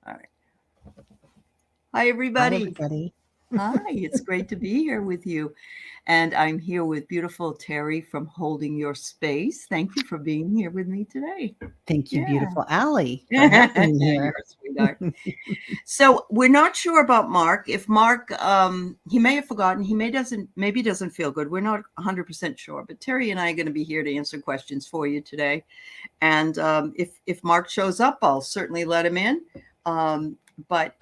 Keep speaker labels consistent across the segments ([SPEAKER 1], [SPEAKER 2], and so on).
[SPEAKER 1] All right. Hi,
[SPEAKER 2] Hi,
[SPEAKER 1] everybody.
[SPEAKER 2] everybody.
[SPEAKER 1] Hi, it's great to be here with you. And I'm here with beautiful Terry from Holding Your Space. Thank you for being here with me today.
[SPEAKER 2] Thank you,
[SPEAKER 1] Yeah.
[SPEAKER 2] beautiful Allie, for having me
[SPEAKER 1] You're
[SPEAKER 2] here.
[SPEAKER 1] a sweetheart. So we're not sure about Mark. If Mark, he may have forgotten. He maybe doesn't feel good. We're not 100% sure. But Terry and I are going to be here to answer questions for you today. And if Mark shows up, I'll certainly let him in. But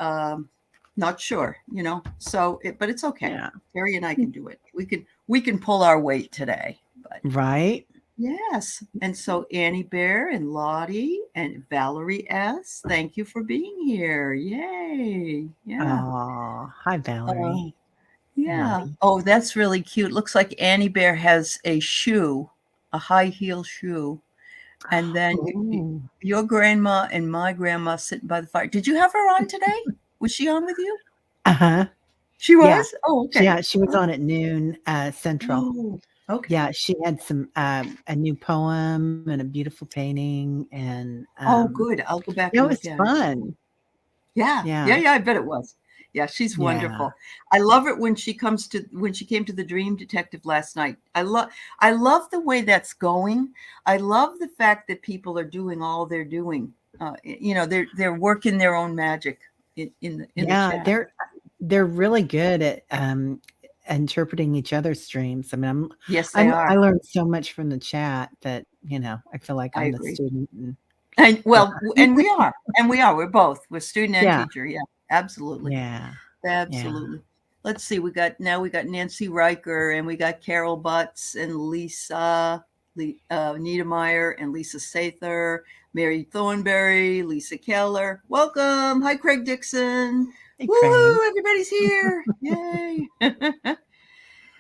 [SPEAKER 1] not sure, but it's okay.
[SPEAKER 2] Yeah.
[SPEAKER 1] Terry and I can do it. We can pull our weight today. But
[SPEAKER 2] Right?
[SPEAKER 1] yes. And so Annie Bear and Lottie and Valerie S. Thank you for being here. Yay. Yeah.
[SPEAKER 2] Oh, hi,
[SPEAKER 1] Uh,
[SPEAKER 2] Valerie.
[SPEAKER 1] yeah.
[SPEAKER 2] Lottie.
[SPEAKER 1] Oh, that's really cute. Looks like Annie Bear has a shoe, a high heel shoe. And then
[SPEAKER 2] Oh,
[SPEAKER 1] your grandma and my grandma sitting by the fire. Did you have her on today? Was she on with you?
[SPEAKER 2] uh-huh.
[SPEAKER 1] She
[SPEAKER 2] Yeah.
[SPEAKER 1] was? Oh, okay.
[SPEAKER 2] Yeah, she was on at noon Central.
[SPEAKER 1] Oh, okay.
[SPEAKER 2] Yeah, she had some a new poem and a beautiful painting, and
[SPEAKER 1] Oh, good. I'll go back
[SPEAKER 2] it
[SPEAKER 1] and
[SPEAKER 2] was
[SPEAKER 1] look at it.
[SPEAKER 2] fun.
[SPEAKER 1] Yeah.
[SPEAKER 2] Yeah.
[SPEAKER 1] Yeah, yeah, I bet it was. Yeah, she's
[SPEAKER 2] Yeah.
[SPEAKER 1] wonderful. I love it when she came to the Dream Detective last night. I love the way that's going. I love the fact that people are doing all they're doing. They're working their own magic in the
[SPEAKER 2] Yeah,
[SPEAKER 1] chat.
[SPEAKER 2] they're really good at interpreting each other's streams. I mean,
[SPEAKER 1] Yes, they
[SPEAKER 2] I
[SPEAKER 1] are.
[SPEAKER 2] learned so much from the chat that, I feel like
[SPEAKER 1] I
[SPEAKER 2] I'm the
[SPEAKER 1] agree.
[SPEAKER 2] student and
[SPEAKER 1] And
[SPEAKER 2] yeah.
[SPEAKER 1] well, and we are, and we are. We're both. We're student and
[SPEAKER 2] Yeah.
[SPEAKER 1] teacher. Yeah, absolutely,
[SPEAKER 2] Yeah. Yeah.
[SPEAKER 1] absolutely. Let's see. We got Nancy Riker, and we got Carol Butts and Niedermeyer and Lisa Sather, Mary Thornberry, Lisa Keller. Welcome. Hi, Craig Dixon.
[SPEAKER 2] Hey, Craig.
[SPEAKER 1] Woo! Everybody's here. Yay.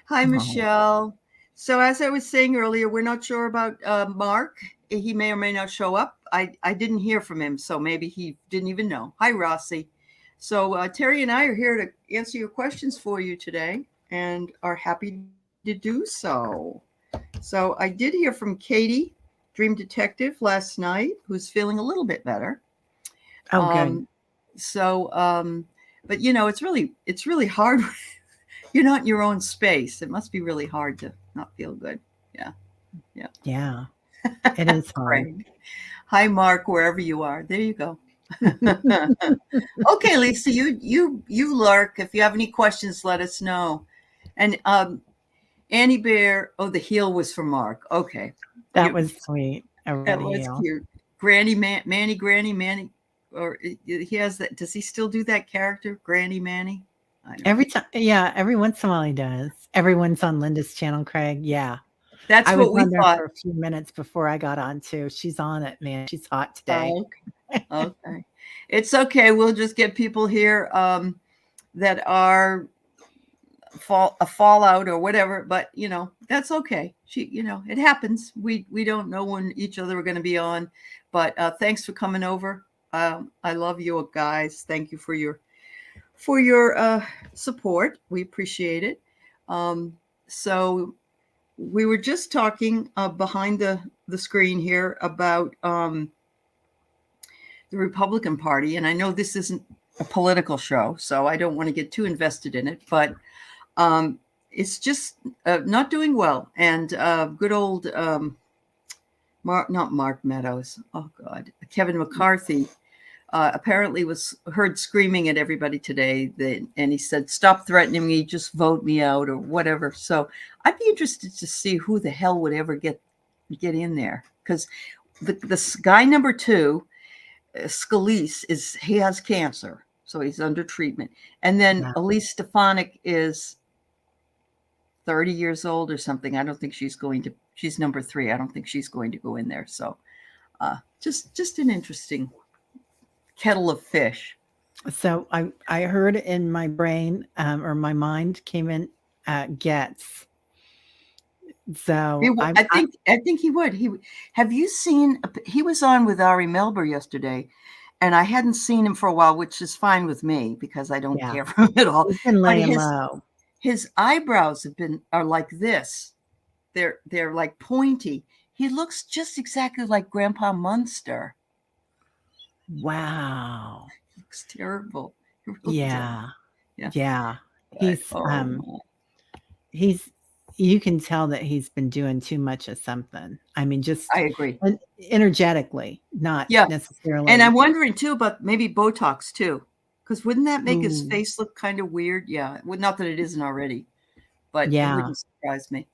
[SPEAKER 1] Hi,
[SPEAKER 2] Oh,
[SPEAKER 1] Michelle. So, as I was saying earlier, we're not sure about Mark. He may or may not show up. I didn't hear from him, so maybe he didn't even know. Hi, Rossi. So, Terry and I are here to answer your questions for you today and are happy to do so. So, I did hear from Katie, Dream Detective, last night, who's feeling a little bit better.
[SPEAKER 2] oh, good.
[SPEAKER 1] Um, so, but it's really hard. You're not in your own space. It must be really hard to not feel good. Yeah.
[SPEAKER 2] Yeah,
[SPEAKER 1] Yeah.
[SPEAKER 2] it is hard.
[SPEAKER 1] Craig. Hi, Mark, wherever you are. There you go. Okay, Lisa, you lurk. If you have any questions, let us know. And Annie Bear. Oh, the heel was for Mark. Okay,
[SPEAKER 2] That
[SPEAKER 1] you.
[SPEAKER 2] was sweet. A
[SPEAKER 1] That
[SPEAKER 2] ready
[SPEAKER 1] was
[SPEAKER 2] heel.
[SPEAKER 1] cute. Granny Manny, or he has that. Does he still do that character, Granny Manny? I don't know.
[SPEAKER 2] Every time, yeah, every once in a while he does. Everyone's on Linda's channel, Craig. Yeah.
[SPEAKER 1] That's
[SPEAKER 2] I was
[SPEAKER 1] what we
[SPEAKER 2] on there
[SPEAKER 1] thought.
[SPEAKER 2] for a few minutes before I got on too. She's on it, man. She's hot today.
[SPEAKER 1] Oh, okay. It's okay. We'll just get people here that are a fallout or whatever, but that's okay. It happens. We don't know when each other are going to be on, but thanks for coming over. I love you guys. Thank you for your support. We appreciate it. So we were just talking behind the screen here about the Republican Party, and I know this isn't a political show, so I don't want to get too invested in it, but um, it's just not doing well. And good old not Mark Meadows, oh God, Kevin McCarthy apparently was heard screaming at everybody today, and he said, "Stop threatening me, just vote me out," or whatever. So I'd be interested to see who the hell would ever get in there, because the guy number two, Scalise, he has cancer, so he's under treatment. And then
[SPEAKER 2] Yeah.
[SPEAKER 1] Elise Stefanik is 30 years old or something. I don't think she's number three. I don't think she's going to go in there. So just an interesting kettle of fish.
[SPEAKER 2] So I heard in my brain or my mind came in gets. So
[SPEAKER 1] I think he would. Have you seen? He was on with Ari Melber yesterday, and I hadn't seen him for a while, which is fine with me because I don't
[SPEAKER 2] yeah,
[SPEAKER 1] care for him at all.
[SPEAKER 2] he's been
[SPEAKER 1] But
[SPEAKER 2] laying
[SPEAKER 1] his
[SPEAKER 2] low.
[SPEAKER 1] his eyebrows are like this. They're like pointy. He looks just exactly like Grandpa Munster.
[SPEAKER 2] Wow.
[SPEAKER 1] looks terrible. He really does.
[SPEAKER 2] Yeah.
[SPEAKER 1] Yeah.
[SPEAKER 2] Yeah.
[SPEAKER 1] But,
[SPEAKER 2] He's
[SPEAKER 1] oh, my.
[SPEAKER 2] he's you can tell that he's been doing too much of something. I mean, just
[SPEAKER 1] I agree.
[SPEAKER 2] energetically, not
[SPEAKER 1] Yeah. And I'm
[SPEAKER 2] necessarily.
[SPEAKER 1] wondering too about maybe Botox too, because wouldn't that make his
[SPEAKER 2] Ooh,
[SPEAKER 1] face look kind of weird? Yeah. Well, not that it isn't already, but it
[SPEAKER 2] yeah,
[SPEAKER 1] wouldn't surprise me.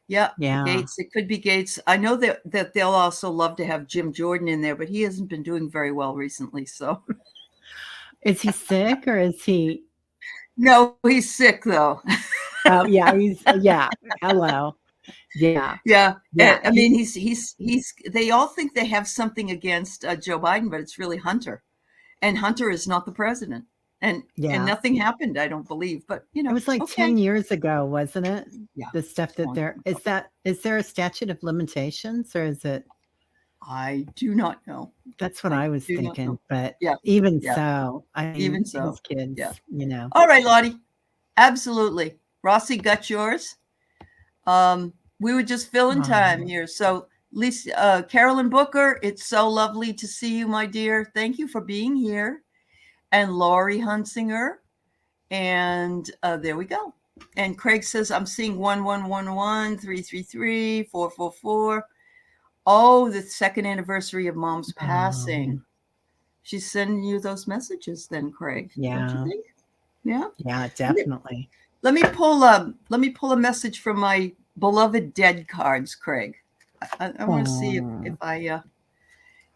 [SPEAKER 1] Yeah.
[SPEAKER 2] yeah.
[SPEAKER 1] Gates. It could be Gates. I know that they'll also love to have Jim Jordan in there, but he hasn't been doing very well recently. So
[SPEAKER 2] Is he sick or is he?
[SPEAKER 1] no, he's sick though.
[SPEAKER 2] Oh, yeah, yeah. Hello. Yeah,
[SPEAKER 1] Yeah.
[SPEAKER 2] yeah.
[SPEAKER 1] I mean, he's. They all think they have something against Joe Biden, but it's really Hunter, and Hunter is not the president, and
[SPEAKER 2] Yeah.
[SPEAKER 1] nothing happened. I don't believe, but
[SPEAKER 2] It was like
[SPEAKER 1] okay.
[SPEAKER 2] 10 years ago, wasn't it?
[SPEAKER 1] Yeah,
[SPEAKER 2] The stuff
[SPEAKER 1] it's a
[SPEAKER 2] that
[SPEAKER 1] long time ago.
[SPEAKER 2] is there a statute of limitations or is it?
[SPEAKER 1] I do not know.
[SPEAKER 2] That's what
[SPEAKER 1] I
[SPEAKER 2] I was
[SPEAKER 1] do not
[SPEAKER 2] thinking,
[SPEAKER 1] know.
[SPEAKER 2] but
[SPEAKER 1] Yeah,
[SPEAKER 2] even
[SPEAKER 1] yeah.
[SPEAKER 2] so, I mean,
[SPEAKER 1] Even so,
[SPEAKER 2] his
[SPEAKER 1] yeah.
[SPEAKER 2] kids, you know.
[SPEAKER 1] All right, Lottie. Absolutely, Rossi got yours. We were just filling time
[SPEAKER 2] Oh,
[SPEAKER 1] here. So, Lisa, Carolyn Booker, it's so lovely to see you, my dear. Thank you for being here. And Laurie Hunsinger. And there we go. And Craig says, I'm seeing 1111, 333, 444. Oh, the second anniversary of Mom's passing.
[SPEAKER 2] um,
[SPEAKER 1] She's sending you those messages then, Craig. Don't you
[SPEAKER 2] yeah,
[SPEAKER 1] think? Yeah.
[SPEAKER 2] yeah,
[SPEAKER 1] Let me,
[SPEAKER 2] definitely.
[SPEAKER 1] let me pull a message from my beloved dead cards, Craig. I want to see if
[SPEAKER 2] Oh,
[SPEAKER 1] I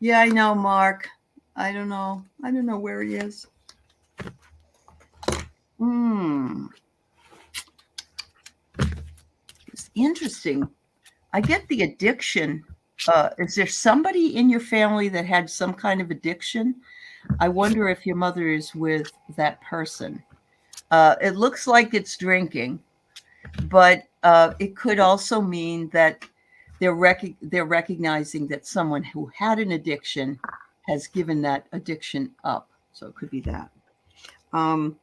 [SPEAKER 1] yeah, I know, Mark. I don't know. I don't know where he is. Hmm. It's interesting. I get the addiction. Is there somebody in your family that had some kind of addiction? I wonder if your mother is with that person. It looks like it's drinking, but it could also mean that they're recognizing that someone who had an addiction has given that addiction up. So it could be that. Um,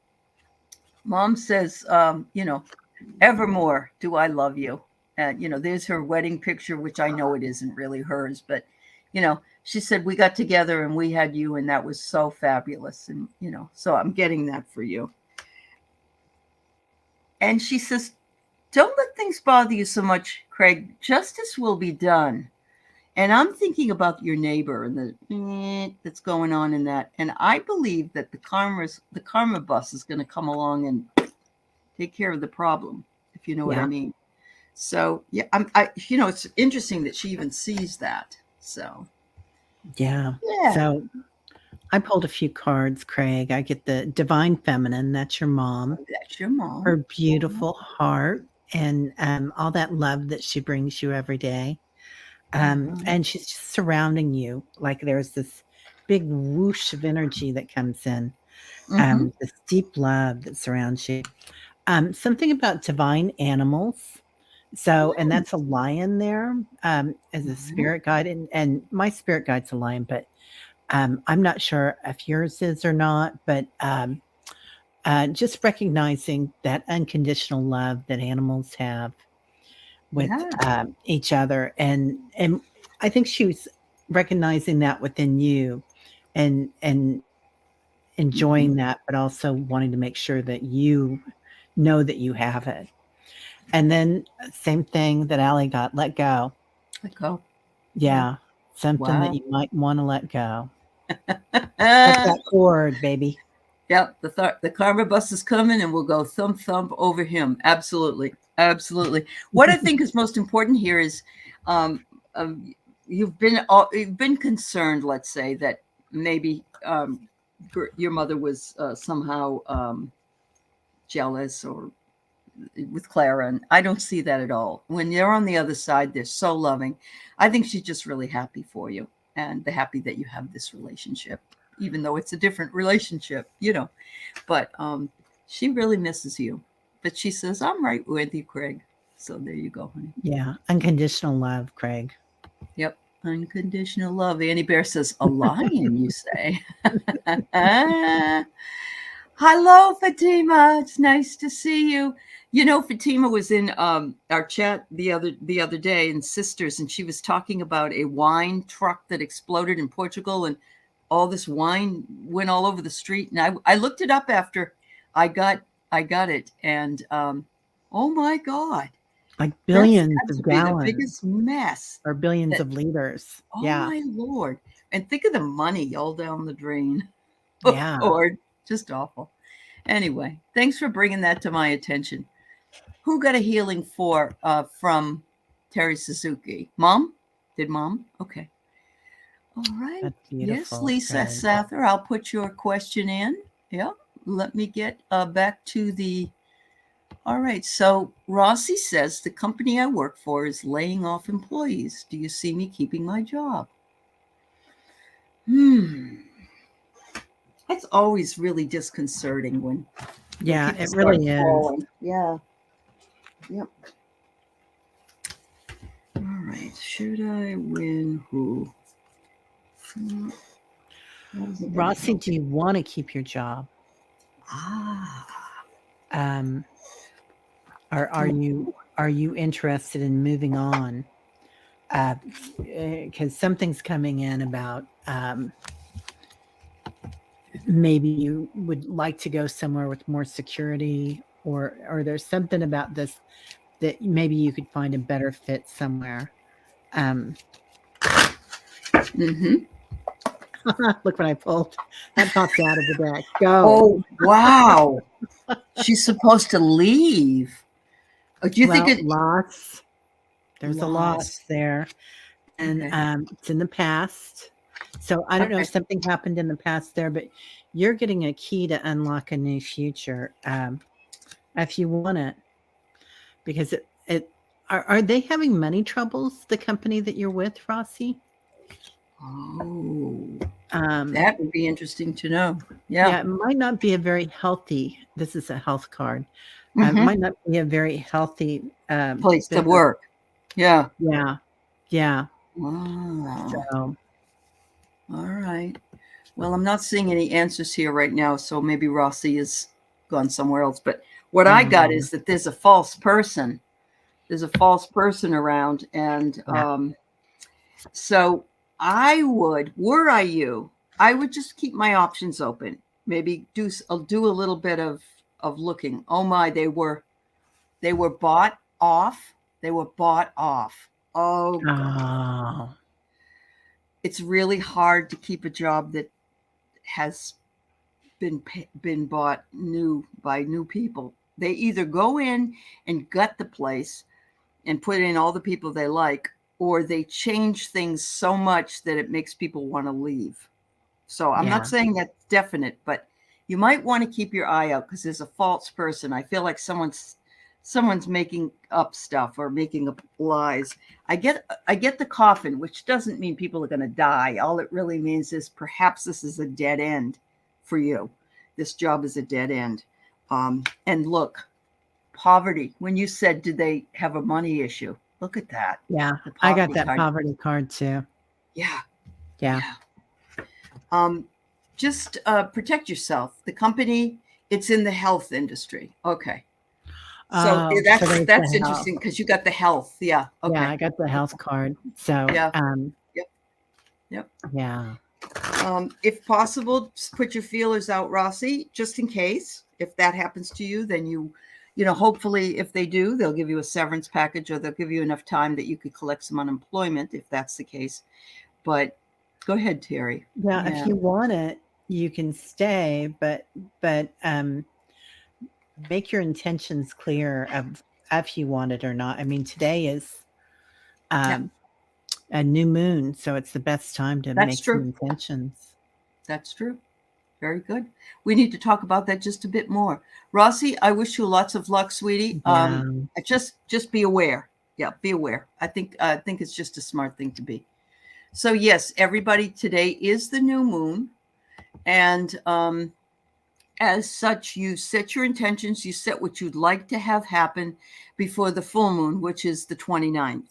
[SPEAKER 1] Mom says, evermore do I love you. There's her wedding picture, which I know it isn't really hers, but she said we got together and we had you, and that was so fabulous. And so I'm getting that for you. And she says, don't let things bother you so much, Craig. Justice will be done. And I'm thinking about your neighbor and the that's going on in that. And I believe that the karma bus is going to come along and take care of the problem, if you know what I
[SPEAKER 2] yeah,
[SPEAKER 1] mean. So yeah, it's interesting that she even sees that. So
[SPEAKER 2] yeah.
[SPEAKER 1] yeah,
[SPEAKER 2] So I pulled a few cards, Craig. I get the divine feminine, that's your mom,
[SPEAKER 1] that's your mom.
[SPEAKER 2] her beautiful heart, and all that love that she brings you every day.
[SPEAKER 1] Uh-huh.
[SPEAKER 2] And she's just surrounding you like there's this big whoosh of energy that comes in,
[SPEAKER 1] Mm-hmm.
[SPEAKER 2] this deep love that surrounds you. Something about divine animals. So, and that's a lion there, as a
[SPEAKER 1] Mm-hmm.
[SPEAKER 2] spirit guide, and my spirit guide's a lion, but I'm not sure if yours is or not. But just recognizing that unconditional love that animals have with
[SPEAKER 1] Yeah.
[SPEAKER 2] each other, and I think she was recognizing that within you, and
[SPEAKER 1] Mm-hmm.
[SPEAKER 2] enjoying that, but also wanting to make sure that you know that you have it. And then same thing that Allie got, let go.
[SPEAKER 1] Let go. Yeah.
[SPEAKER 2] Yeah, something that
[SPEAKER 1] Wow.
[SPEAKER 2] you might want to let go. Cut
[SPEAKER 1] Yeah.
[SPEAKER 2] that cord, baby.
[SPEAKER 1] The karma bus is coming, and we'll go thump thump over him. Absolutely, absolutely. What I think is most important here is, um, you've been concerned. Let's say that maybe your mother was somehow jealous or with Clara, and I don't see that at all. When you're on the other side, they're so loving. I think she's just really happy for you, and the happy that you have this relationship, even though it's a different relationship. But she really misses you. But she says, I'm right with you, Craig. So there you go, honey.
[SPEAKER 2] Yeah, unconditional love, Craig.
[SPEAKER 1] Yep. Unconditional love. Annie Bear says, a lion, you say? Hello, Fatima. It's nice to see you. Fatima was in our chat the other day in Sisters, and she was talking about a wine truck that exploded in Portugal, and all this wine went all over the street. And I looked it up after I got it. And oh my God,
[SPEAKER 2] Like
[SPEAKER 1] that's
[SPEAKER 2] billions
[SPEAKER 1] got to
[SPEAKER 2] of
[SPEAKER 1] be the
[SPEAKER 2] gallons
[SPEAKER 1] biggest mess.
[SPEAKER 2] or billions
[SPEAKER 1] That,
[SPEAKER 2] of liters.
[SPEAKER 1] oh
[SPEAKER 2] Yeah.
[SPEAKER 1] my Lord. And think of the money all down the drain.
[SPEAKER 2] Yeah.
[SPEAKER 1] Lord, just awful. Anyway, thanks for bringing that to my attention. Who got a healing from Terry Suzuki? Mom? Did Mom? Okay. All right.
[SPEAKER 2] That's
[SPEAKER 1] Yes,
[SPEAKER 2] beautiful.
[SPEAKER 1] Lisa
[SPEAKER 2] Good.
[SPEAKER 1] Sather, I'll put your question in. Yeah. Let me get back to the. All right. So Rossi says the company I work for is laying off employees. Do you see me keeping my job? That's always really disconcerting when
[SPEAKER 2] Yeah,
[SPEAKER 1] people
[SPEAKER 2] it
[SPEAKER 1] start
[SPEAKER 2] really is.
[SPEAKER 1] falling. Yeah. Yep. All right. Should I win who?
[SPEAKER 2] Rossi, do you want to keep your job? Or are you interested in moving on? Because something's coming in about maybe you would like to go somewhere with more security, or there's something about this that maybe you could find a better fit somewhere. Look what I pulled. That popped out of the deck. Go.
[SPEAKER 1] Oh, wow. She's supposed to leave. Do you think
[SPEAKER 2] loss? There's a loss there. And
[SPEAKER 1] okay.
[SPEAKER 2] It's in the past. So I don't know if something happened in the past there, but you're getting a key to unlock a new future if you want it. Because are they having money troubles, the company that you're with, Rossi?
[SPEAKER 1] Oh, that would be interesting to know.
[SPEAKER 2] Yeah, it might not be a very healthy. This is a health card. It might not be a very healthy
[SPEAKER 1] place to work. Yeah.
[SPEAKER 2] Yeah. Yeah.
[SPEAKER 1] Wow.
[SPEAKER 2] So,
[SPEAKER 1] all right. Well, I'm not seeing any answers here right now, so maybe Rossi has gone somewhere else. But what I got is that there's a false person. There's a false person around, and so were I you, I would just keep my options open. Maybe I'll do a little bit of looking. Oh my, they were bought off. They were bought off. Oh God. It's really hard to keep a job that has been bought by new people. They either go in and gut the place and put in all the people they like, or they change things so much that it makes people want to leave. So I'm not saying that's definite, but you might want to keep your eye out because there's a false person. I feel like someone's making up stuff or making up lies. I get the coffin, which doesn't mean people are going to die. All it really means is perhaps this is a dead end for you. This job is a dead end. And look, poverty. When you said, did they have a money issue? Look at that.
[SPEAKER 2] Yeah, I got that poverty card too.
[SPEAKER 1] Yeah.
[SPEAKER 2] Yeah.
[SPEAKER 1] Just protect yourself. The company, it's in the health industry. Okay. So that's interesting because you got the health. Yeah. Okay.
[SPEAKER 2] Yeah, I got the health card. So
[SPEAKER 1] yeah.
[SPEAKER 2] Yep. Yeah.
[SPEAKER 1] If possible, just put your feelers out, Rossi, just in case. If that happens to you, then you know, hopefully if they do, they'll give you a severance package or they'll give you enough time that you could collect some unemployment if that's the case. But go ahead, Terry.
[SPEAKER 2] Yeah. If you want it, you can stay, but make your intentions clear of if you want it or not. I mean, today is a new moon, so it's the best time to make some intentions.
[SPEAKER 1] That's true. Very good. We need to talk about that just a bit more. Rossi, I wish you lots of luck, sweetie. Just be aware. Yeah, be aware. I think it's just a smart thing to be. So yes, everybody, today is the new moon. And as such, you set your intentions, you set what you'd like to have happen before the full moon, which is the 29th.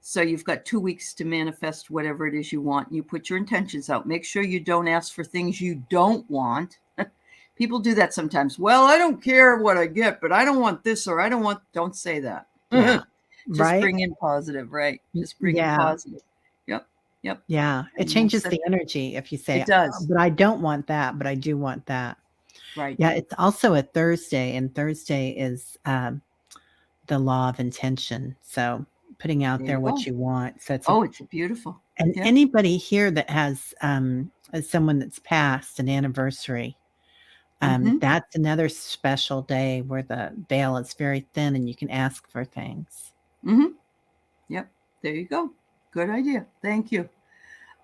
[SPEAKER 1] So you've got 2 weeks to manifest whatever it is you want. You put your intentions out. Make sure you don't ask for things you don't want. People do that sometimes. Well, I don't care what I get, but I don't want this or don't say that.
[SPEAKER 2] Yeah.
[SPEAKER 1] Just bring in positive, right? Just bring in positive. Yep.
[SPEAKER 2] Yeah, it
[SPEAKER 1] And
[SPEAKER 2] changes the energy if you say,
[SPEAKER 1] it does.
[SPEAKER 2] but I don't want that, but I do want that.
[SPEAKER 1] Right.
[SPEAKER 2] Yeah, it's also a Thursday, and Thursday is the law of intention. So putting out
[SPEAKER 1] There
[SPEAKER 2] there
[SPEAKER 1] you
[SPEAKER 2] what
[SPEAKER 1] go.
[SPEAKER 2] you want. So it's a,
[SPEAKER 1] Oh, it's beautiful.
[SPEAKER 2] and
[SPEAKER 1] Yep.
[SPEAKER 2] anybody here that has someone that's passed an anniversary,
[SPEAKER 1] Mm-hmm.
[SPEAKER 2] that's another special day where the veil is very thin and you can ask for things.
[SPEAKER 1] Mm-hmm. Yep. There you go. Good idea. Thank you.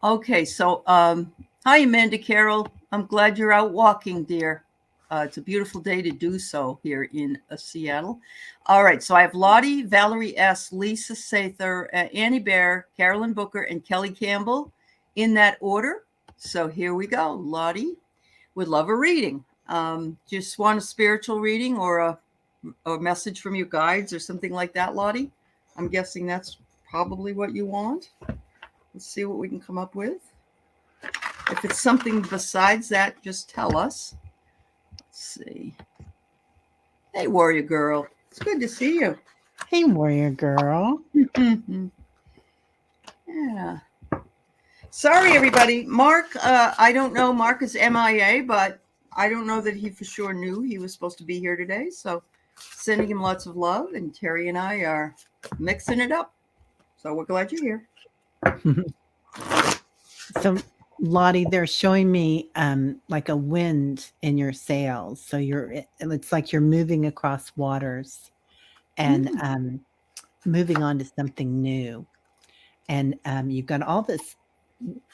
[SPEAKER 1] Okay, so hi Amanda Carroll. I'm glad you're out walking, dear. It's a beautiful day to do so here in Seattle. All right, so I have Lottie, Valerie S., Lisa Sather, Annie Bear, Carolyn Booker, and Kelly Campbell in that order. So here we go. Lottie would love a reading. Just want a spiritual reading or a message from your guides or something like that, Lottie? I'm guessing that's probably what you want. Let's see what we can come up with. If it's something besides that, just tell us. Let's see. Hey, warrior girl. It's good to see you.
[SPEAKER 2] Hey, warrior girl.
[SPEAKER 1] Yeah. Sorry, everybody. Mark, I don't know. Mark is MIA, but I don't know that he for sure knew he was supposed to be here today. So sending him lots of love. And Terry and I are mixing it up. So we're glad you're here.
[SPEAKER 2] So Lottie, they're showing me like a wind in your sails. So it's like you're moving across waters and moving on to something new. And you've got all this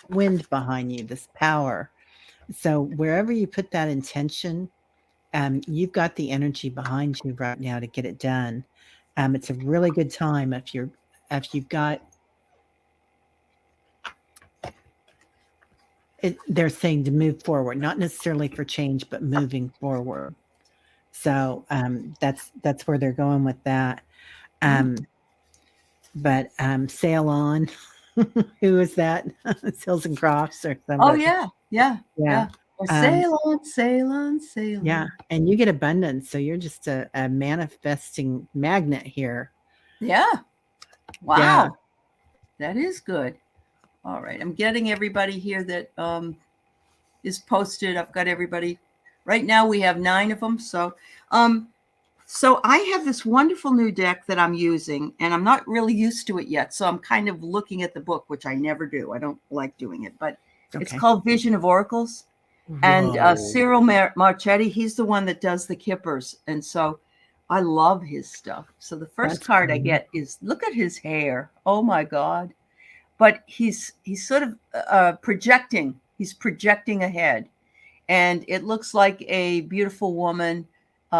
[SPEAKER 2] wind behind you, this power. So wherever you put that intention, you've got the energy behind you right now to get it done. It's a really good time if you've got it, they're saying to move forward, not necessarily for change, but moving forward. So that's where they're going with that. But sail on. Who is that? Sails and Crofts or somebody?
[SPEAKER 1] Oh yeah. Or sail on, sail on, sail on.
[SPEAKER 2] Yeah, and you get abundance, so you're just a manifesting magnet here.
[SPEAKER 1] Yeah. Wow.
[SPEAKER 2] Yeah.
[SPEAKER 1] That is good. All right. I'm getting everybody here that is posted. I've got everybody. Right now we have 9 of them. So I have this wonderful new deck that I'm using, and I'm not really used to it yet. So I'm kind of looking at the book, which I never do. I don't like doing it, but it's called Vision of Oracles. And Cyril Marchetti, he's the one that does the Kippers. And so I love his stuff. So the first card I get is, look at his hair. Oh my God. But he's sort of projecting. He's projecting ahead. And it looks like a beautiful woman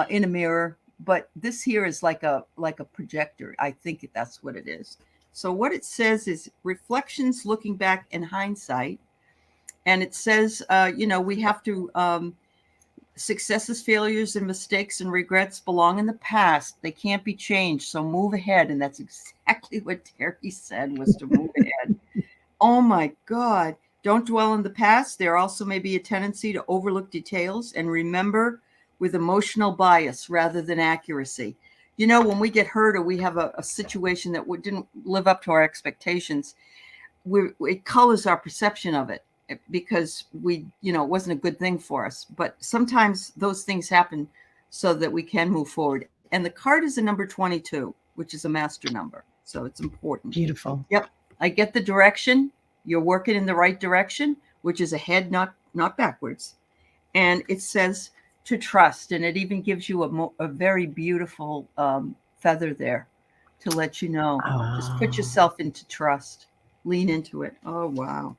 [SPEAKER 1] in a mirror. But this here is like a projector. I think that's what it is. So what it says is reflections looking back in hindsight. And it says, we have to, successes, failures, and mistakes and regrets belong in the past. They can't be changed. So move ahead. And that's exactly what Terry said, was to move ahead. Oh my God. Don't dwell in the past. There also may be a tendency to overlook details and remember with emotional bias rather than accuracy. When we get hurt or we have a situation that didn't live up to our expectations, it colors our perception of it, because it wasn't a good thing for us. But sometimes those things happen so that we can move forward. And the card is a number 22, which is a master number. So it's important.
[SPEAKER 2] Beautiful.
[SPEAKER 1] Yep. I get the direction. You're working in the right direction, which is ahead, not backwards. And it says to trust. And it even gives you a very beautiful feather there to let you know. Just put yourself into trust. Lean into it. Oh, wow.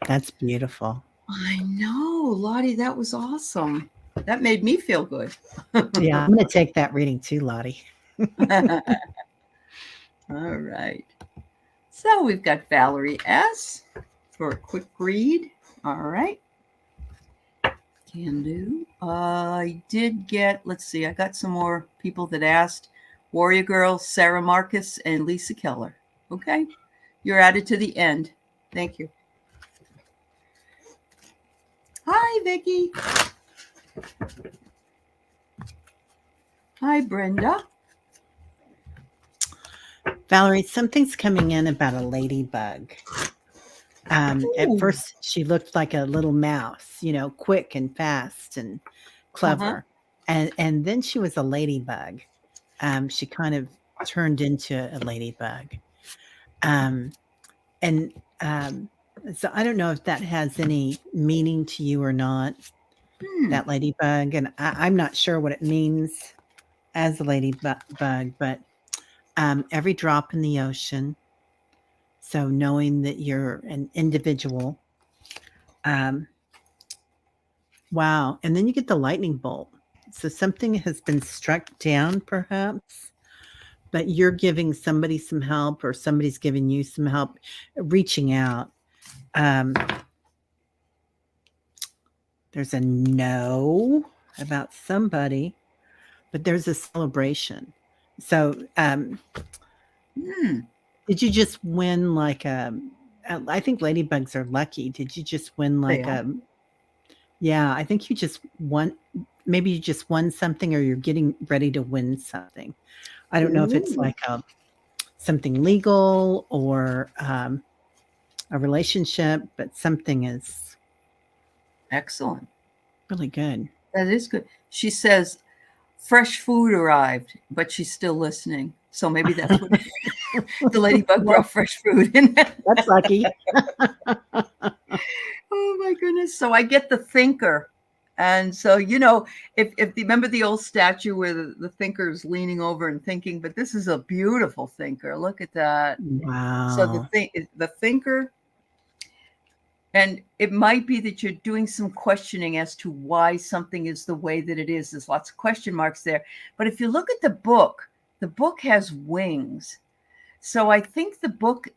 [SPEAKER 2] That's beautiful.
[SPEAKER 1] I know, Lottie, that was awesome. That made me feel good.
[SPEAKER 2] Yeah, I'm going to take that reading too, Lottie.
[SPEAKER 1] All right. So we've got Valerie S. for a quick read. All right. Can do. I did get, let's see, I got some more people that asked. Warrior Girl, Sarah Marcus, and Lisa Keller. Okay. You're added to the end. Thank you. Hi, Vicki. Hi, Brenda.
[SPEAKER 2] Valerie, something's coming in about a ladybug. At
[SPEAKER 1] Ooh.
[SPEAKER 2] first, she looked like a little mouse, quick and fast and
[SPEAKER 1] Uh-huh.
[SPEAKER 2] clever. And then she was a ladybug. She kind of turned into a ladybug. Um, and so I don't know if that has any meaning to you or not,
[SPEAKER 1] Hmm.
[SPEAKER 2] that ladybug. And I'm not sure what it means as a ladybug, but every drop in the ocean. So knowing that you're an individual. Um, wow. And then you get the lightning bolt. So something has been struck down, perhaps, but you're giving somebody some help or somebody's giving you some help, reaching out. Um, there's a no about somebody, but there's a celebration. So,
[SPEAKER 1] Hmm.
[SPEAKER 2] did you just win like I think ladybugs are lucky. Did you just win
[SPEAKER 1] They
[SPEAKER 2] like
[SPEAKER 1] are.
[SPEAKER 2] yeah, I think you just won. Maybe you just won something or you're getting ready to win something. I don't know if it's
[SPEAKER 1] Ooh.
[SPEAKER 2] like something legal or a relationship, but something is
[SPEAKER 1] Excellent.
[SPEAKER 2] really good.
[SPEAKER 1] That is good. She says fresh food arrived, but she's still listening. So maybe that's what the ladybug
[SPEAKER 2] Well,
[SPEAKER 1] brought fresh food in.
[SPEAKER 2] that's lucky.
[SPEAKER 1] Oh my goodness. So I get the thinker. And so, if you remember the old statue where the thinker is leaning over and thinking, but this is a beautiful thinker. Look at that. So
[SPEAKER 2] Wow.
[SPEAKER 1] the thinker, and it might be that you're doing some questioning as to why something is the way that it is. There's lots of question marks there. But if you look at the book has wings. So I think the book,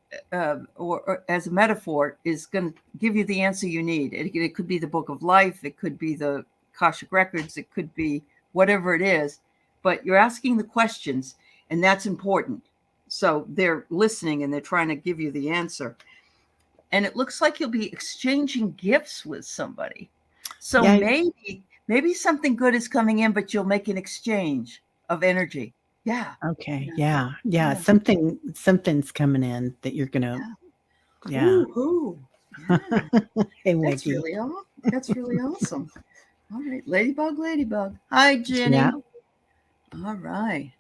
[SPEAKER 1] or as a metaphor, is going to give you the answer you need. It could be the book of life. It could be the Akashic records. It could be whatever it is. But you're asking the questions, and that's important. So they're listening and they're trying to give you the answer. And it looks like you'll be exchanging gifts with somebody. So
[SPEAKER 2] Yeah.
[SPEAKER 1] maybe something good is coming in, but you'll make an exchange of energy. Yeah.
[SPEAKER 2] Okay.
[SPEAKER 1] Yeah.
[SPEAKER 2] Yeah. Yeah.
[SPEAKER 1] Yeah.
[SPEAKER 2] Something's coming in that you're gonna.
[SPEAKER 1] Yeah.
[SPEAKER 2] Yeah.
[SPEAKER 1] Ooh. Yeah.
[SPEAKER 2] Hey,
[SPEAKER 1] That's
[SPEAKER 2] Wiggy.
[SPEAKER 1] really awesome. That's really awesome. All right. Ladybug, ladybug. Hi,
[SPEAKER 2] Yeah.
[SPEAKER 1] Jenny. All right.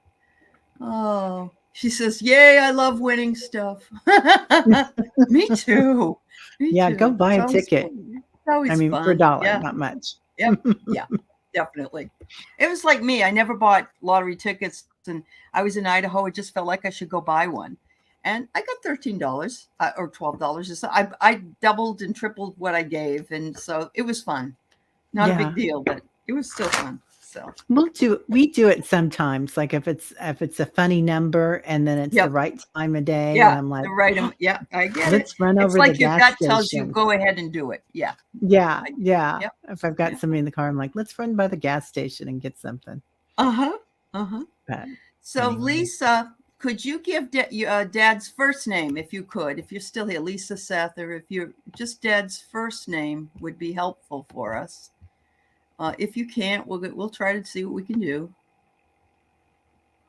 [SPEAKER 1] Oh, she says, yay, I love winning stuff. Me too. Me
[SPEAKER 2] Yeah. Go
[SPEAKER 1] too.
[SPEAKER 2] buy
[SPEAKER 1] It's
[SPEAKER 2] a
[SPEAKER 1] always
[SPEAKER 2] ticket.
[SPEAKER 1] fun. It's
[SPEAKER 2] I
[SPEAKER 1] always
[SPEAKER 2] mean, for a
[SPEAKER 1] fun.
[SPEAKER 2] dollar,
[SPEAKER 1] Yeah.
[SPEAKER 2] not much.
[SPEAKER 1] Yep. Yeah. Definitely. It was like me. I never bought lottery tickets, and I was in Idaho. It just felt like I should go buy one. And I got $13 or $12. I doubled and tripled what I gave. And so it was fun. Not a big
[SPEAKER 2] Yeah.
[SPEAKER 1] deal, but it was still fun. So,
[SPEAKER 2] We do it sometimes. Like if it's a funny number and then it's the
[SPEAKER 1] yep.
[SPEAKER 2] right time of day and
[SPEAKER 1] Yeah.
[SPEAKER 2] I'm like,
[SPEAKER 1] The right. Yeah. I get it.
[SPEAKER 2] let's run
[SPEAKER 1] It's
[SPEAKER 2] over the
[SPEAKER 1] like your
[SPEAKER 2] gas
[SPEAKER 1] gut tells you,
[SPEAKER 2] station.
[SPEAKER 1] go ahead and do it. Yeah.
[SPEAKER 2] Yeah,
[SPEAKER 1] I,
[SPEAKER 2] yeah.
[SPEAKER 1] yep.
[SPEAKER 2] If I've got
[SPEAKER 1] Yeah.
[SPEAKER 2] somebody in the car, I'm like, let's run by the gas station and get something.
[SPEAKER 1] Uh huh. Uh huh.
[SPEAKER 2] But
[SPEAKER 1] So,
[SPEAKER 2] anyway.
[SPEAKER 1] Lisa, could you give Dad's first name if you could, if you're still here, Lisa Seth, or if you're just Dad's first name would be helpful for us. If you can't, we'll try to see what we can do.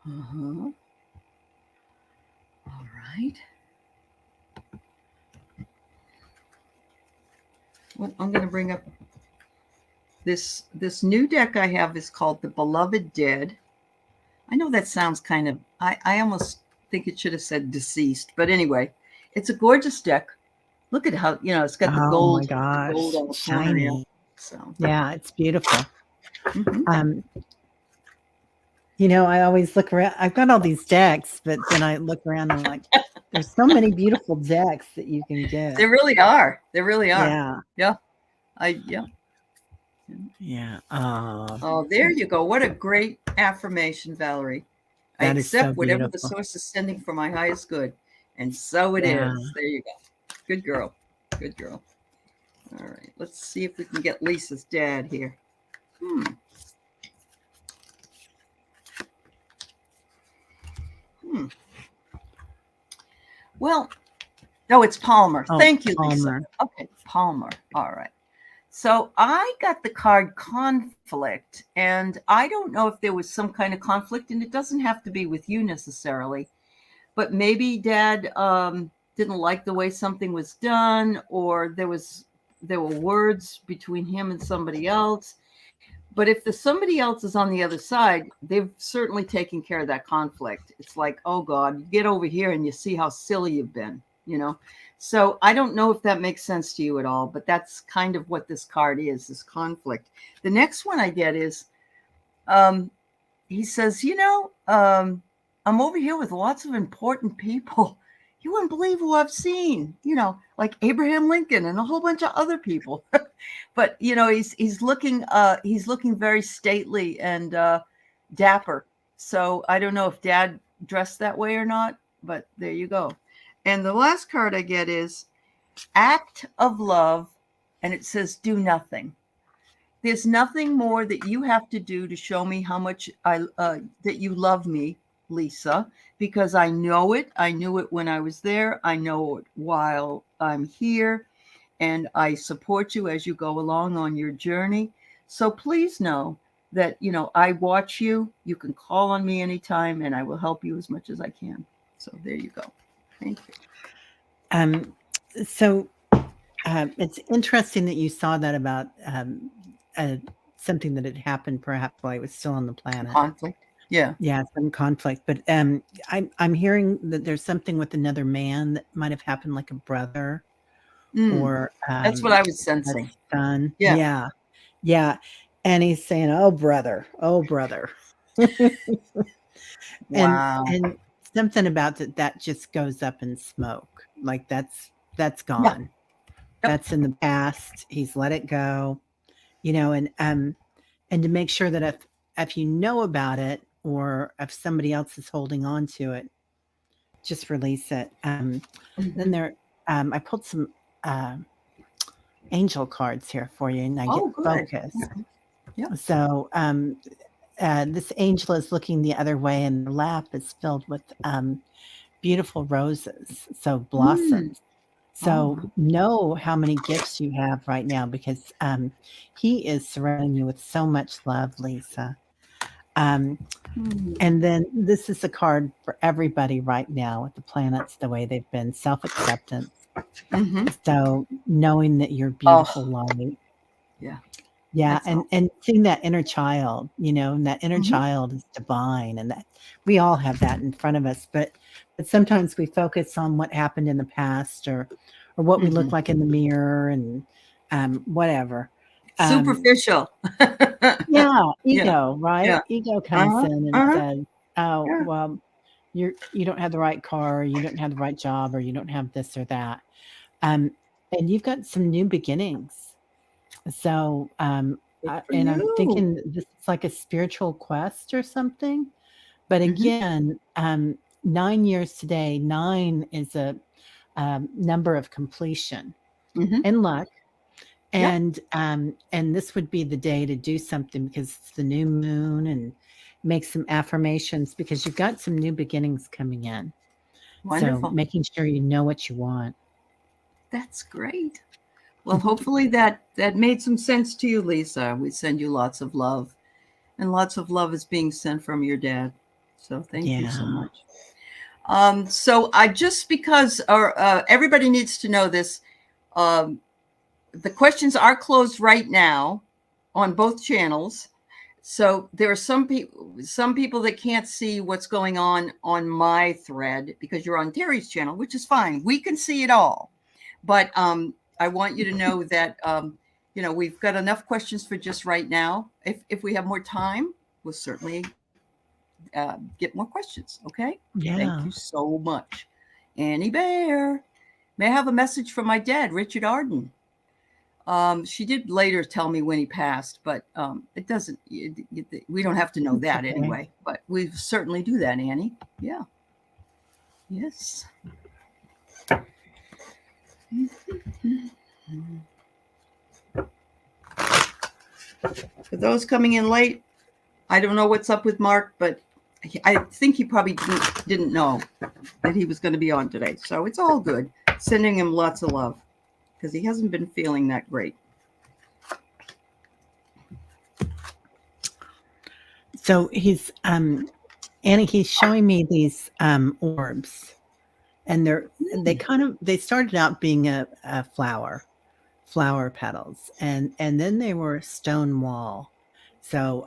[SPEAKER 1] Uh-huh. All right. Well, I'm going to bring up this new deck I have is called the Beloved Dead. I know that sounds kind of, I almost think it should have said deceased, but anyway, it's a gorgeous deck. Look at how, it's got
[SPEAKER 2] Oh my
[SPEAKER 1] the gold
[SPEAKER 2] gosh.
[SPEAKER 1] on the corner. Yeah.
[SPEAKER 2] Shiny.
[SPEAKER 1] So,
[SPEAKER 2] Yeah, it's beautiful.
[SPEAKER 1] mhm.
[SPEAKER 2] Um, I always look around. I've got all these decks, but then I look around and I'm like, there's so many beautiful decks that you can get.
[SPEAKER 1] There really are. There really are.
[SPEAKER 2] Yeah.
[SPEAKER 1] Yeah.
[SPEAKER 2] Yeah.
[SPEAKER 1] Oh, there you go. What a great affirmation, Valerie. I
[SPEAKER 2] That is so
[SPEAKER 1] accept whatever the
[SPEAKER 2] beautiful.
[SPEAKER 1] source is sending for my highest good. And so it
[SPEAKER 2] Yeah.
[SPEAKER 1] is. There you go. Good girl. Good girl. All right. Let's see if we can get Lisa's dad here. Well, no, it's Palmer.
[SPEAKER 2] Oh,
[SPEAKER 1] Thank you,
[SPEAKER 2] Palmer.
[SPEAKER 1] Lisa. Okay, Palmer. All right. So I got the card conflict, and I don't know if there was some kind of conflict, and it doesn't have to be with you necessarily, but maybe Dad didn't like the way something was done, or there were words between him and somebody else. But if the somebody else is on the other side, they've certainly taken care of that conflict. It's like, oh God, you get over here and you see how silly you've been, you know? So I don't know if that makes sense to you at all, but that's kind of what this card is, this conflict. The next one I get is, he says, I'm over here with lots of important people. You wouldn't believe who I've seen, like Abraham Lincoln and a whole bunch of other people. But he's looking very stately and dapper. So I don't know if Dad dressed that way or not, but there you go. And the last card I get is Act of Love, and it says do nothing. There's nothing more that you have to do to show me how much that you love me, Lisa, because I know it. I knew it when I was there. I know it while I'm here, and I support you as you go along on your journey. So please know that, I watch you. You can call on me anytime, and I will help you as much as I can. So there you go. Thank you.
[SPEAKER 2] So it's interesting that you saw that about something that had happened perhaps while I was still on the planet.
[SPEAKER 1] Conflict. Yeah.
[SPEAKER 2] Yeah, some conflict. But I'm hearing that there's something with another man that might have happened, like a brother or
[SPEAKER 1] that's what I was sensing.
[SPEAKER 2] A son. Yeah. And he's saying, "Oh, brother. Oh, brother."
[SPEAKER 1] Wow.
[SPEAKER 2] And something about that just goes up in smoke. Like that's gone.
[SPEAKER 1] Yep.
[SPEAKER 2] That's in the past. He's let it go. And to make sure that if you know about it, or if somebody else is holding on to it, just release it. Then there, I pulled some angel cards here for you, and I get focus.
[SPEAKER 1] Yeah.
[SPEAKER 2] So this angel is looking the other way, and the lap is filled with beautiful roses, so blossoms. So know how many gifts you have right now, because he is surrounding you with so much love, Lisa. And then this is a card for everybody right now with the planets the way they've been, self-acceptance. So knowing that you're beautiful light. Yeah. And seeing that inner child, and that inner child is divine, and that we all have that in front of us. But sometimes we focus on what happened in the past, or what we look like in the mirror, and whatever.
[SPEAKER 1] Superficial.
[SPEAKER 2] Ego, right? Yeah. Ego comes in and says, "Oh, well, you don't have the right car, or you don't have the right job, or you don't have this or that." And you've got some new beginnings. So, and I'm thinking this is like a spiritual quest or something. But again, 9 years today, 9 is a number of completion and luck. And this would be the day to do something, because it's the new moon, and make some affirmations, because you've got some new beginnings coming in.
[SPEAKER 1] Wonderful.
[SPEAKER 2] So making sure you know what you want.
[SPEAKER 1] That's great. Well, hopefully that made some sense to you, Lisa. We send you lots of love, and lots of love is being sent from your dad. So thank you so much. So because everybody needs to know this, the questions are closed right now on both channels. So there are some people that can't see what's going on my thread, because you're on Terry's channel, which is fine. We can see it all. But I want you to know that, we've got enough questions for just right now. If we have more time, we'll certainly get more questions. Okay.
[SPEAKER 2] Yeah.
[SPEAKER 1] Thank you so much. Annie Bear. May I have a message from my dad, Richard Arden? She did later tell me when he passed, but it doesn't, we don't have to know that anyway, but we certainly do that, Annie. Yeah. Yes. For those coming in late, I don't know what's up with Mark, but I think he probably didn't know that he was going to be on today. So it's all good. Sending him lots of love, because he hasn't been feeling that great.
[SPEAKER 2] So he's Annie, he's showing me these orbs, and they started out being a flower petals, and then they were a stone wall. So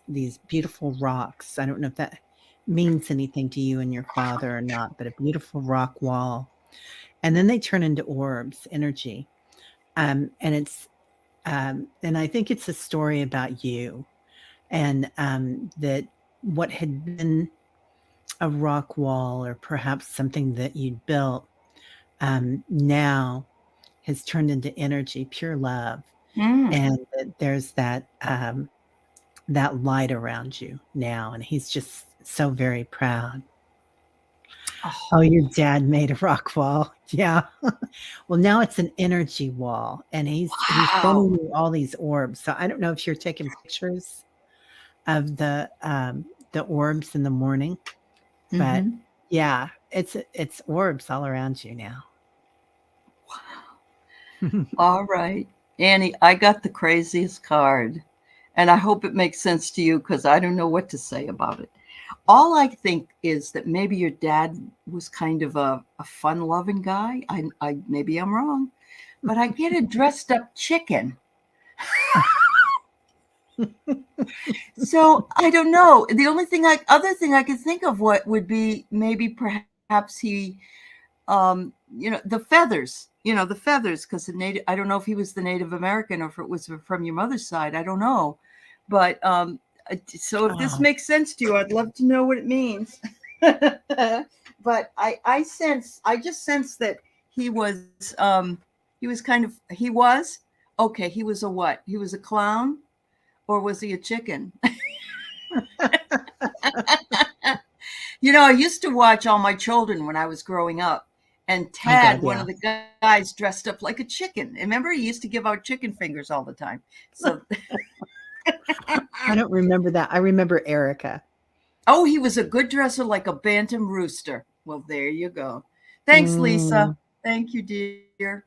[SPEAKER 2] these beautiful rocks. I don't know if that means anything to you and your father or not, but a beautiful rock wall, and then they turn into orbs, energy, and and I think it's a story about you, and that what had been a rock wall or perhaps something that you'd built now has turned into energy, pure love,
[SPEAKER 1] Mm.
[SPEAKER 2] and that there's that light around you now, and he's just so very proud.
[SPEAKER 1] Oh,
[SPEAKER 2] Oh, your dad made a rock wall. Yeah. Well, now it's an energy wall, and he's
[SPEAKER 1] wow.
[SPEAKER 2] sending you all these orbs. So I don't know if you're taking pictures of the orbs in the morning, but
[SPEAKER 1] Hmm.
[SPEAKER 2] yeah, it's orbs all around you now.
[SPEAKER 1] All right. Annie, I got the craziest card, and I hope it makes sense to you because I don't know what to say about it. All I think is that maybe your dad was kind of a fun loving guy. Maybe I'm wrong, but I get a dressed up chicken. So I don't know. The only other thing I could think of what would be maybe perhaps he, the feathers, the feathers, because the native, I don't know if he was the Native American or if it was from your mother's side. I don't know. But so if this
[SPEAKER 2] Oh,
[SPEAKER 1] makes sense to you, I'd love to know what it means. But I just sense that he was, he was kind of, he was, okay, he was a what? He was a clown or was he a chicken? I used to watch All My Children when I was growing up, and
[SPEAKER 2] oh
[SPEAKER 1] Tad,
[SPEAKER 2] God,
[SPEAKER 1] one
[SPEAKER 2] yeah.
[SPEAKER 1] of the guys, dressed up like a chicken. Remember, he used to give out chicken fingers all the time. So,
[SPEAKER 2] I don't remember that. I remember Erica.
[SPEAKER 1] oh, he was a good dresser, like a bantam rooster. Well, there you go. Thanks, Lisa.
[SPEAKER 2] Mm,
[SPEAKER 1] Thank you, dear.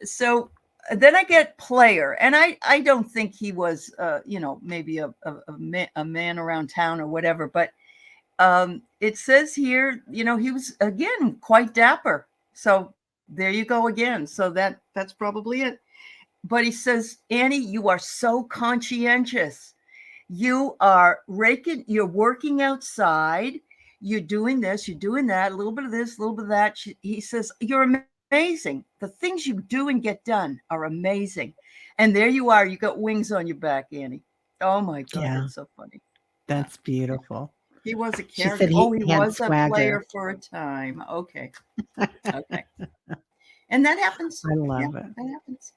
[SPEAKER 1] So then I get player, and I don't think he was, maybe a man around town or whatever, but it says here, he was again quite dapper. So there you go again. So that's probably it. But he says, Annie, you are so conscientious. You are raking, you're working outside, you're doing this, you're doing that, a little bit of this, a little bit of that. He says, you're amazing. The things you do and get done are amazing. And there you are, you got wings on your back, Annie. Oh my God,
[SPEAKER 2] yeah,
[SPEAKER 1] that's so funny. Yeah.
[SPEAKER 2] that's beautiful.
[SPEAKER 1] He was a
[SPEAKER 2] She said
[SPEAKER 1] character. Oh, he
[SPEAKER 2] he had
[SPEAKER 1] was a player
[SPEAKER 2] swagger.
[SPEAKER 1] for a time. Okay. Okay. And that happens.
[SPEAKER 2] I
[SPEAKER 1] Yeah,
[SPEAKER 2] love it.
[SPEAKER 1] that happens.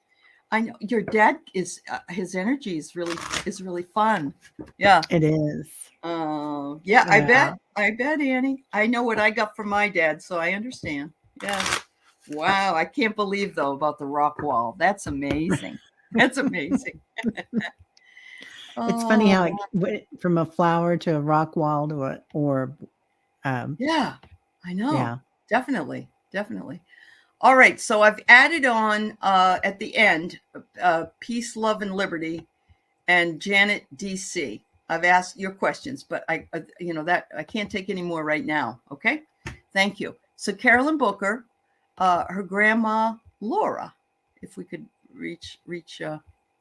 [SPEAKER 1] I know your dad is his energy is really fun. Yeah.
[SPEAKER 2] It is.
[SPEAKER 1] Yeah, I
[SPEAKER 2] Yeah.
[SPEAKER 1] bet. I bet, Annie. I know what I got from my dad, so I understand. Yeah. Wow, I can't believe though about the rock wall. That's amazing. That's amazing.
[SPEAKER 2] It's funny how
[SPEAKER 1] Oh,
[SPEAKER 2] it went from a flower to a rock wall to a orb. Um,
[SPEAKER 1] yeah. I know.
[SPEAKER 2] yeah.
[SPEAKER 1] Definitely. Definitely. All right, so I've added on at the end peace, love, and liberty, and Janet DC. I've asked your questions, but that I can't take any more right now. Okay, thank you. So Carolyn Booker, her grandma Laura, if we could reach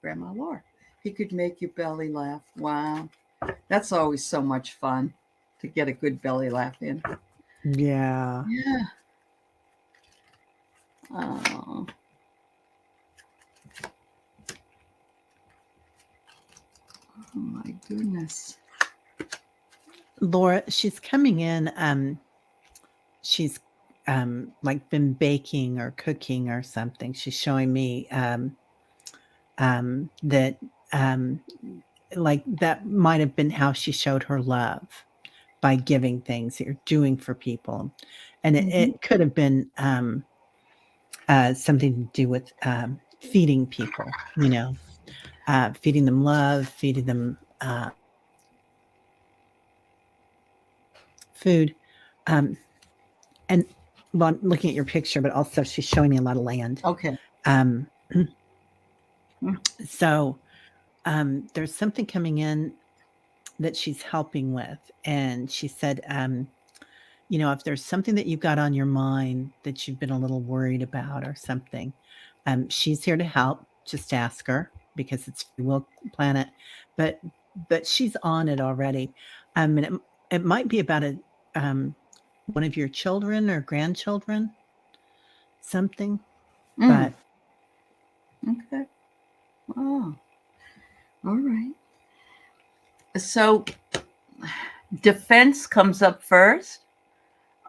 [SPEAKER 1] Grandma Laura, he could make your belly laugh. Wow, that's always so much fun to get a good belly laugh in.
[SPEAKER 2] Yeah.
[SPEAKER 1] Yeah. Oh. Oh my goodness.
[SPEAKER 2] Laura, she's coming in. She's like been baking or cooking or something. She's showing me that like that might have been how she showed her love by giving things or doing for people. And
[SPEAKER 1] Mhm.
[SPEAKER 2] it could have been something to do with feeding people, feeding them love, feeding them food. Um, and well, I'm looking at your picture, but also she's showing me a lot of land.
[SPEAKER 1] Okay.
[SPEAKER 2] Um,
[SPEAKER 1] Mm.
[SPEAKER 2] so there's something coming in that she's helping with. And she said, if there's something that you've got on your mind that you've been a little worried about or something, she's here to help. Just ask her because it's Free Will Planet, but she's on it already. And it might be about one of your children or grandchildren, something. But
[SPEAKER 1] okay. Oh, all right. So defense comes up first.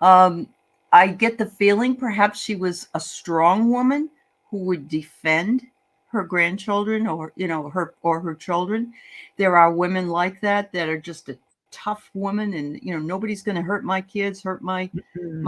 [SPEAKER 1] I get the feeling perhaps she was a strong woman who would defend her grandchildren or her children. There are women like that are just a tough woman, and nobody's going to hurt my kids, hurt my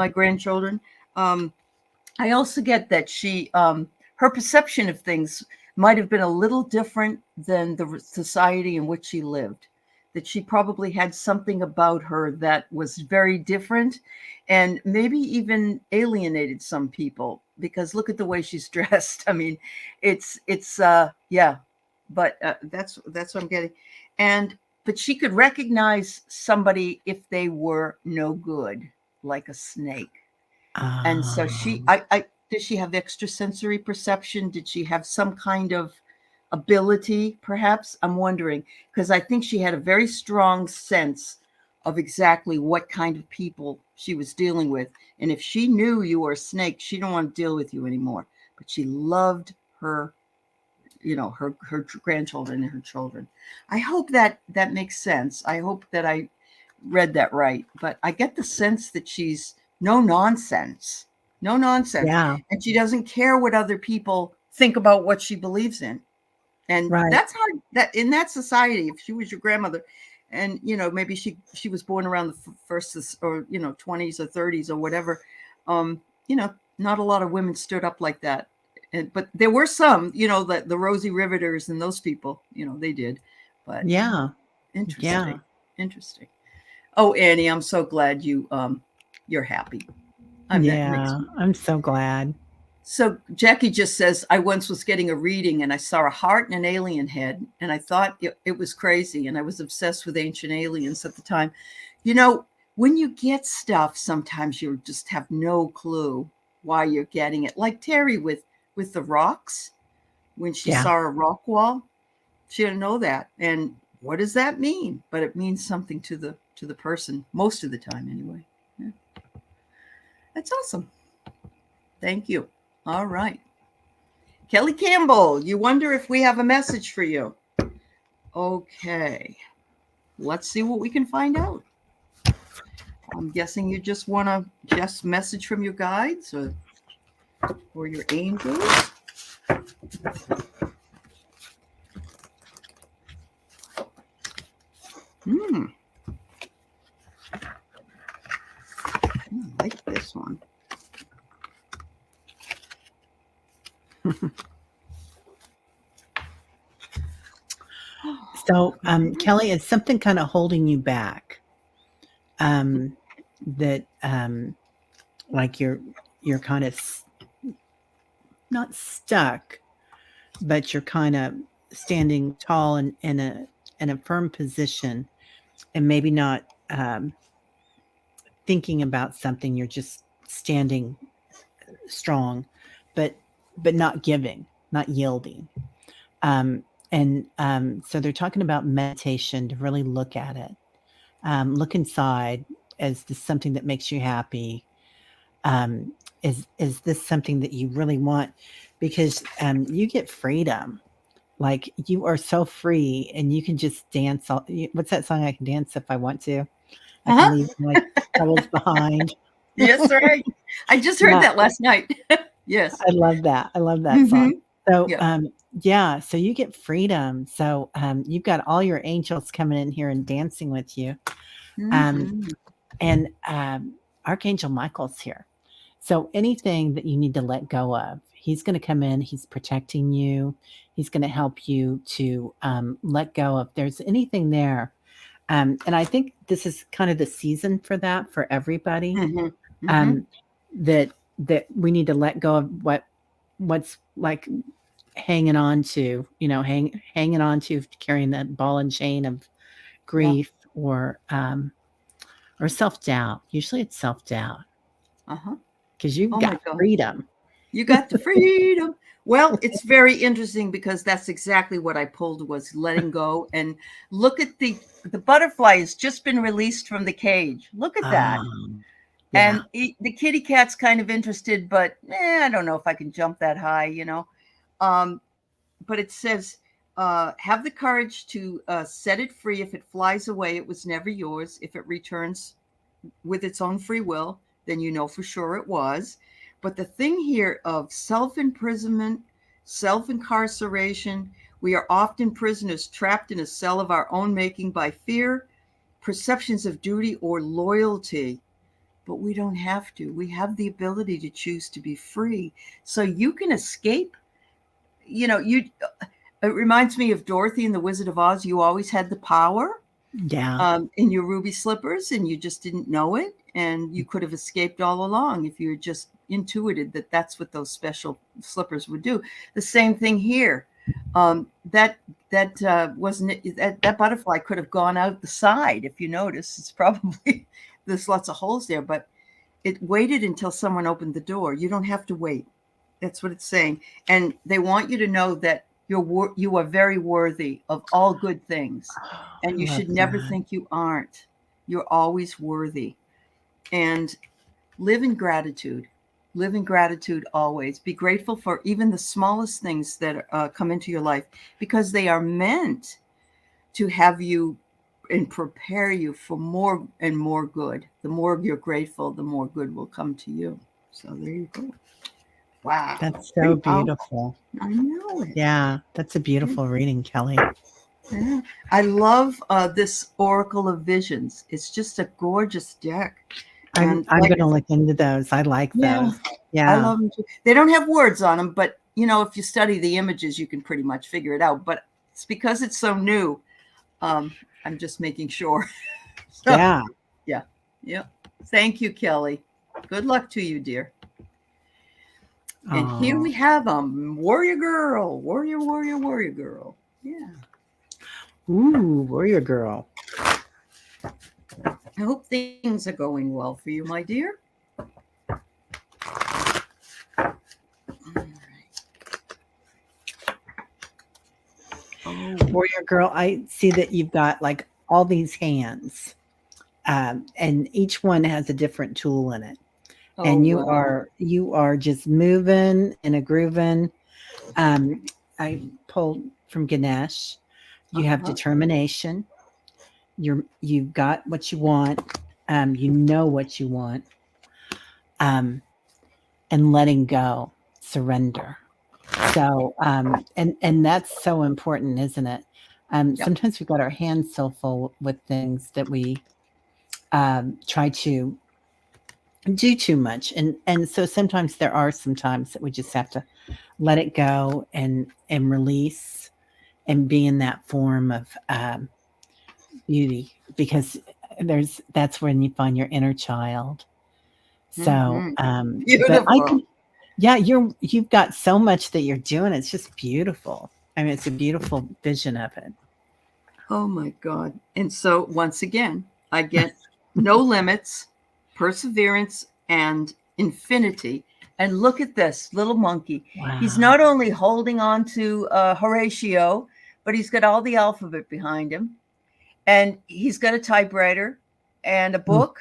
[SPEAKER 1] grandchildren. I also get that she her perception of things might have been a little different than the society in which she lived. That she probably had something about her that was very different and maybe even alienated some people, because look at the way she's dressed. I mean, it's yeah, but that's what I'm getting. But she could recognize somebody if they were no good, like a snake. And so did she have extrasensory perception? Did she have some kind of ability, perhaps? I'm wondering, because I think she had a very strong sense of exactly what kind of people she was dealing with. And if she knew you were a snake, she didn't want to deal with you anymore. But she loved her, her grandchildren and her children. I hope that makes sense. I hope that I read that right. But I get the sense that she's no nonsense.
[SPEAKER 2] Yeah.
[SPEAKER 1] And she doesn't care what other people think about what she believes in. And that's hard, that in that society, if she was your grandmother and, maybe she was born around the first or, 20s or 30s or whatever, not a lot of women stood up like that. But there were some, the Rosie Riveters and those people, they did. But
[SPEAKER 2] yeah.
[SPEAKER 1] Interesting. Oh, Annie, I'm so glad you're happy.
[SPEAKER 2] I'm so glad.
[SPEAKER 1] So Jackie just says, I once was getting a reading and I saw a heart and an alien head, and I thought it was crazy, and I was obsessed with ancient aliens at the time. When you get stuff, sometimes you just have no clue why you're getting it. Like Terry with the rocks, when she saw a rock wall, she didn't know that. And what does that mean? But it means something to the person, most of the time anyway. Yeah. That's awesome. Thank you. All right. Kelly Campbell, you wonder if we have a message for you. Okay. Let's see what we can find out. I'm guessing you just want a message from your guides or your angels. I like this one.
[SPEAKER 2] So, Kelly, is something kind of holding you back? That, like you're kind of not stuck, but you're kind of standing tall and in a firm position, and maybe not thinking about something. You're just standing strong, but not giving, not yielding. So they're talking about meditation to really look at it, look inside. Is this something that makes you happy? Is this something that you really want? Because you get freedom. Like, you are so free, and you can just dance. What's that song? I can dance if I want to. I can leave my troubles behind.
[SPEAKER 1] Yes, right. I just heard that last night. Yes.
[SPEAKER 2] I love that. I love that song. So, so you get freedom. So you've got all your angels coming in here and dancing with you. And Archangel Michael's here. So anything that you need to let go of, he's going to come in. He's protecting you. He's going to help you to let go of. There's anything there. And I think this is kind of the season for that for everybody. That we need to let go of what's like hanging on to, hanging on to, carrying that ball and chain of grief or or self-doubt. Usually it's self-doubt
[SPEAKER 1] Uh-huh.
[SPEAKER 2] because you've
[SPEAKER 1] Oh my
[SPEAKER 2] got
[SPEAKER 1] God.
[SPEAKER 2] freedom.
[SPEAKER 1] You got the freedom. Well, it's very interesting because that's exactly what I pulled, was letting go. And look at the butterfly has just been released from the cage. Look at that.
[SPEAKER 2] Yeah.
[SPEAKER 1] And the kitty cat's kind of interested, but I don't know if I can jump that high, you know. But it says, have the courage to set it free. If it flies away, it was never yours. If it returns with its own free will, then you know for sure it was. But the thing here of self-imprisonment, self-incarceration, we are often prisoners trapped in a cell of our own making by fear, perceptions of duty, or loyalty. But we don't have to. We have the ability to choose to be free. So you can escape. You know, it reminds me of Dorothy and the Wizard of Oz. You always had the power
[SPEAKER 2] Yeah.
[SPEAKER 1] in your ruby slippers, and you just didn't know it. And you could have escaped all along if you had just intuited that that's what those special slippers would do. The same thing here. That wasn't that butterfly could have gone out the side. If you notice, it's probably there's lots of holes there, but it waited until someone opened the door. You don't have to wait. That's what it's saying. And they want you to know that you are very worthy of all good things.
[SPEAKER 2] I
[SPEAKER 1] And you
[SPEAKER 2] love
[SPEAKER 1] should never
[SPEAKER 2] that.
[SPEAKER 1] think you aren't. You're always worthy. And live in gratitude. Live in gratitude always. Be grateful for even the smallest things that come into your life, because they are meant to have you and prepare you for more and more good. The more you're grateful, the more good will come to you. So there you go. Wow.
[SPEAKER 2] That's
[SPEAKER 1] Pretty
[SPEAKER 2] so
[SPEAKER 1] powerful.
[SPEAKER 2] beautiful.
[SPEAKER 1] I know it.
[SPEAKER 2] Yeah, that's a beautiful reading, Kelly.
[SPEAKER 1] Yeah. I love this Oracle of Visions. It's just a gorgeous deck.
[SPEAKER 2] I'm
[SPEAKER 1] And
[SPEAKER 2] I'm
[SPEAKER 1] like,
[SPEAKER 2] gonna look into those. I like
[SPEAKER 1] yeah,
[SPEAKER 2] those.
[SPEAKER 1] I
[SPEAKER 2] Yeah.
[SPEAKER 1] love them too. They don't have words on them, but you know, if you study the images, you can pretty much figure it out. But it's because it's so new. I'm just making sure. So,
[SPEAKER 2] Yeah.
[SPEAKER 1] yeah. Yeah. Thank you, Kelly. Good luck to you, dear. And here
[SPEAKER 2] Oh.
[SPEAKER 1] we have warrior girl, warrior, warrior, warrior girl. Yeah.
[SPEAKER 2] Ooh, warrior girl.
[SPEAKER 1] I hope things are going well for you, my dear. Oh,
[SPEAKER 2] Warrior girl, I see that you've got like all these hands. And each one has a different tool in it.
[SPEAKER 1] oh
[SPEAKER 2] And
[SPEAKER 1] wow.
[SPEAKER 2] you are just moving and a grooving. Um, I pulled from Ganesh. You have
[SPEAKER 1] Uh-huh.
[SPEAKER 2] determination. You've got what you want. You know what you want. Um, and letting go, surrender. So, and that's so important, isn't it?
[SPEAKER 1] Yep.
[SPEAKER 2] Sometimes we've got our hands so full with things that we try to do too much, and so sometimes there are some times that we just have to let it go and release and be in that form of beauty, because that's when you find your inner child. So,
[SPEAKER 1] Mm-hmm.
[SPEAKER 2] but I
[SPEAKER 1] Beautiful.
[SPEAKER 2] can, yeah, you've got so much that you're doing. It's just beautiful. I mean, it's a beautiful vision of it.
[SPEAKER 1] Oh my God. And so once again, I get no limits, perseverance, and infinity. And look at this little monkey. He's
[SPEAKER 2] Wow.
[SPEAKER 1] not only holding on to Horatio, but he's got all the alphabet behind him. And he's got a typewriter and a
[SPEAKER 2] Mm.
[SPEAKER 1] book.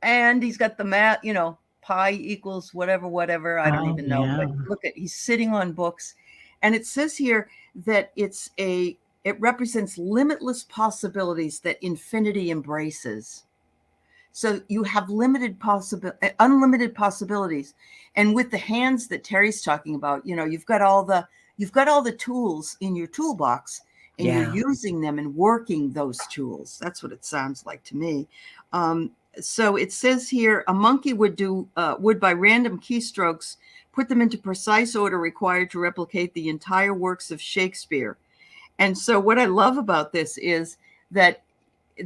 [SPEAKER 1] And he's got the math, you know, pi equals whatever, whatever. I don't
[SPEAKER 2] Oh,
[SPEAKER 1] even know.
[SPEAKER 2] yeah.
[SPEAKER 1] But look at, he's sitting on books. And it says here that it represents limitless possibilities that infinity embraces. So you have unlimited possibilities. And with the hands that Terry's talking about, you know, you've got all the tools in your toolbox, and you're
[SPEAKER 2] Yeah.
[SPEAKER 1] using them and working those tools. That's what it sounds like to me. So it says here, a monkey would by random keystrokes put them into precise order required to replicate the entire works of Shakespeare. And so what I love about this is that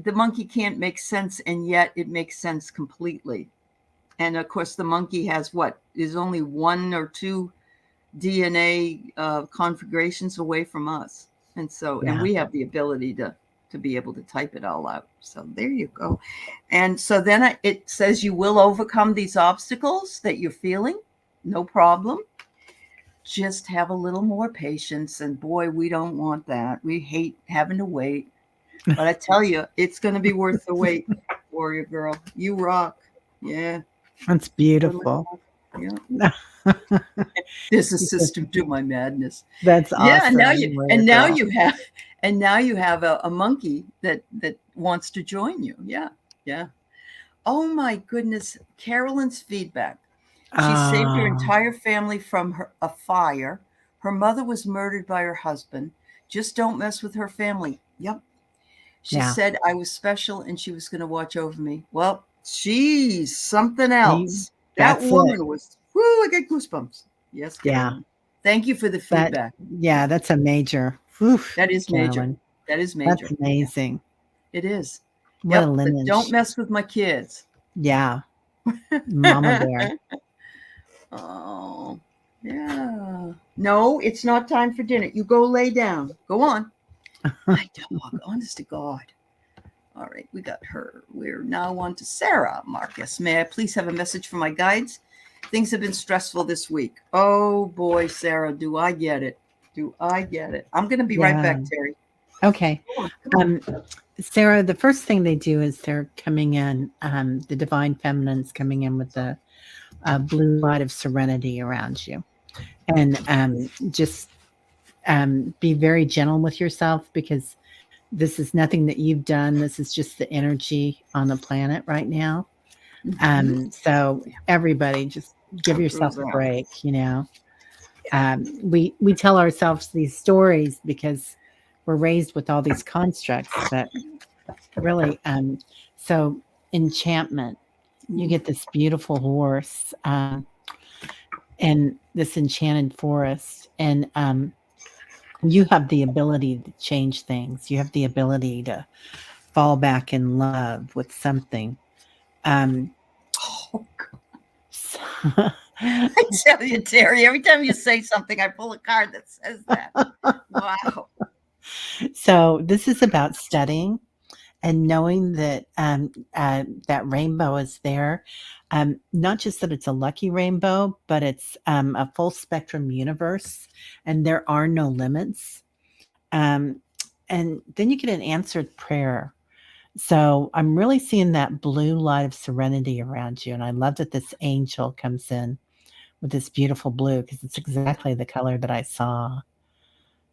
[SPEAKER 1] the monkey can't make sense, and yet it makes sense completely. And of course, the monkey has is only 1 or 2 DNA configurations away from us. And so, and
[SPEAKER 2] Yeah.
[SPEAKER 1] we have the ability to to be able to type it all out. So there you go. And so then it says you will overcome these obstacles that you're feeling. No problem. Just have a little more patience. And boy, we don't want that. We hate having to wait. But I tell you, it's going to be worth the wait, warrior girl. You rock. Yeah.
[SPEAKER 2] That's beautiful.
[SPEAKER 1] Yeah. There's a system to my madness.
[SPEAKER 2] That's
[SPEAKER 1] Yeah.
[SPEAKER 2] awesome.
[SPEAKER 1] And now you have a monkey that wants to join you. Yeah. Yeah. Oh my goodness. Carolyn's feedback. She saved her entire family from a fire. Her mother was murdered by her husband. Just don't mess with her family. Yep. She said I was special and she was going to watch over me. Well, she's something else. That woman was, whoo, I get goosebumps. Yes, Carolyn. Thank you for the feedback.
[SPEAKER 2] That's a major. Oof,
[SPEAKER 1] that is major.
[SPEAKER 2] Carolyn.
[SPEAKER 1] That is major.
[SPEAKER 2] That's amazing.
[SPEAKER 1] It is.
[SPEAKER 2] What a lineage.
[SPEAKER 1] But don't mess with my kids.
[SPEAKER 2] Yeah. Mama bear.
[SPEAKER 1] Oh, yeah. No, it's not time for dinner. You go lay down. Go on. My dog, honest to God. All right, we got her. We're now on to Sarah Marcus. May I please have a message for my guides? Things have been stressful this week. Oh boy, Sarah, do I get it? Do I get it? I'm going to be right back, Terry.
[SPEAKER 2] Okay. Sarah, the first thing they do is they're coming in, the divine feminine's coming in with the blue light of serenity around you. And just be very gentle with yourself, because this is nothing that you've done. This is just the energy on the planet right now. So everybody just give yourself a break, you know. We tell ourselves these stories because we're raised with all these constructs, but really, so enchantment, you get this beautiful horse in this enchanted forest, and you have the ability to change things. You have the ability to fall back in love with something. I
[SPEAKER 1] tell you, Terry, every time you say something, I pull a card that says that. Wow.
[SPEAKER 2] So this is about studying and knowing that that rainbow is there. Not just that it's a lucky rainbow, but it's a full spectrum universe, and there are no limits. And then you get an answered prayer. So I'm really seeing that blue light of serenity around you. And I love that this angel comes in with this beautiful blue, because it's exactly the color that I saw.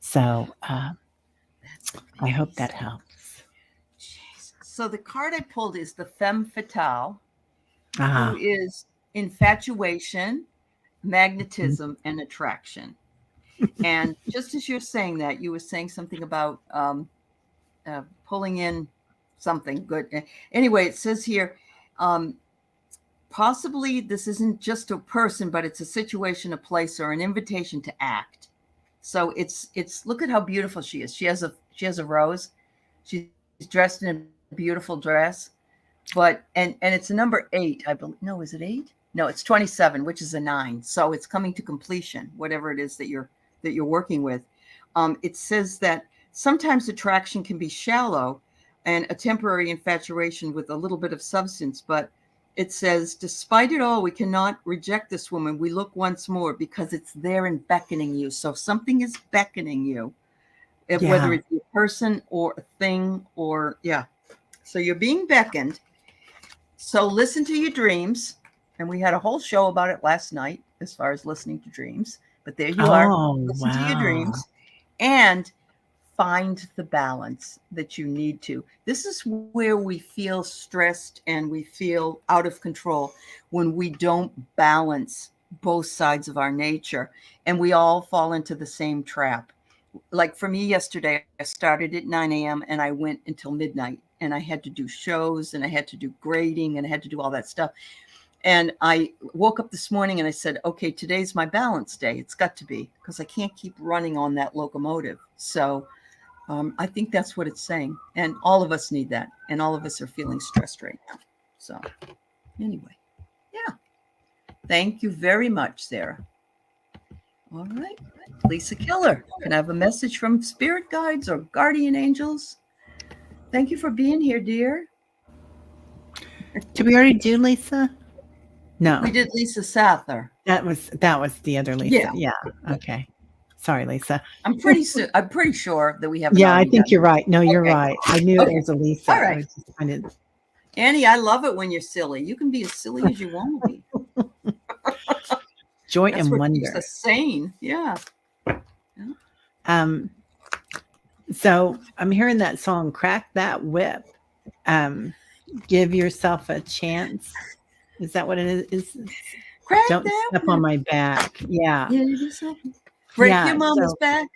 [SPEAKER 2] So I hope that helps.
[SPEAKER 1] So the card I pulled is the Femme Fatale, who is infatuation, magnetism, and attraction. And just as you're saying that, you were saying something about pulling in something good. Anyway, it says here, possibly this isn't just a person, but it's a situation, a place, or an invitation to act. So it's look at how beautiful she is. She has a rose. She's dressed in a beautiful dress, but and it's a number 8, I believe. No, is it 8? No, it's 27, which is a 9. So it's coming to completion, whatever it is that you're working with. It says that sometimes attraction can be shallow and a temporary infatuation with a little bit of substance, but it says, despite it all, we cannot reject this woman. We look once more because it's there and beckoning you. So something is beckoning you, whether it's a person or a thing or, So you're being beckoned. So listen to your dreams. And we had a whole show about it last night as far as listening to dreams. But there you are. Listen to your dreams and find the balance that you need to. This is where we feel stressed and we feel out of control, when we don't balance both sides of our nature, and we all fall into the same trap. Like for me yesterday, I started at 9 a.m. and I went until midnight, and I had to do shows and I had to do grading and I had to do all that stuff. And I woke up this morning and I said, okay, today's my balance day. It's got to be, because I can't keep running on that locomotive. So I think that's what it's saying. And all of us need that. And all of us are feeling stressed right now. So anyway, thank you very much, Sarah. All right. Lisa Keller, can I have a message from spirit guides or guardian angels? Thank you for being here, dear.
[SPEAKER 2] Did we already do Lisa? No,
[SPEAKER 1] We did Lisa Sather.
[SPEAKER 2] that was the other Lisa.
[SPEAKER 1] Yeah.
[SPEAKER 2] Yeah. Okay. Sorry, Lisa.
[SPEAKER 1] I'm pretty sure that we haven't
[SPEAKER 2] Yeah, I
[SPEAKER 1] already
[SPEAKER 2] think
[SPEAKER 1] done
[SPEAKER 2] you're
[SPEAKER 1] that.
[SPEAKER 2] right. No, you're
[SPEAKER 1] Okay.
[SPEAKER 2] right. I knew it
[SPEAKER 1] Okay.
[SPEAKER 2] was a Lisa.
[SPEAKER 1] All
[SPEAKER 2] I
[SPEAKER 1] right.
[SPEAKER 2] was just trying to
[SPEAKER 1] Annie, I love it when you're silly. You can be as silly as you want to be.
[SPEAKER 2] joy
[SPEAKER 1] That's
[SPEAKER 2] and
[SPEAKER 1] what keeps
[SPEAKER 2] wonder.
[SPEAKER 1] us sane. Yeah.
[SPEAKER 2] Um, so I'm hearing that song, Crack That Whip. Give yourself a chance. Is that what it is?
[SPEAKER 1] Crack
[SPEAKER 2] Don't
[SPEAKER 1] that
[SPEAKER 2] step on
[SPEAKER 1] whip.
[SPEAKER 2] my back. Yeah.
[SPEAKER 1] Yeah, yourself. Break
[SPEAKER 2] Yeah.
[SPEAKER 1] your mama's
[SPEAKER 2] So
[SPEAKER 1] back.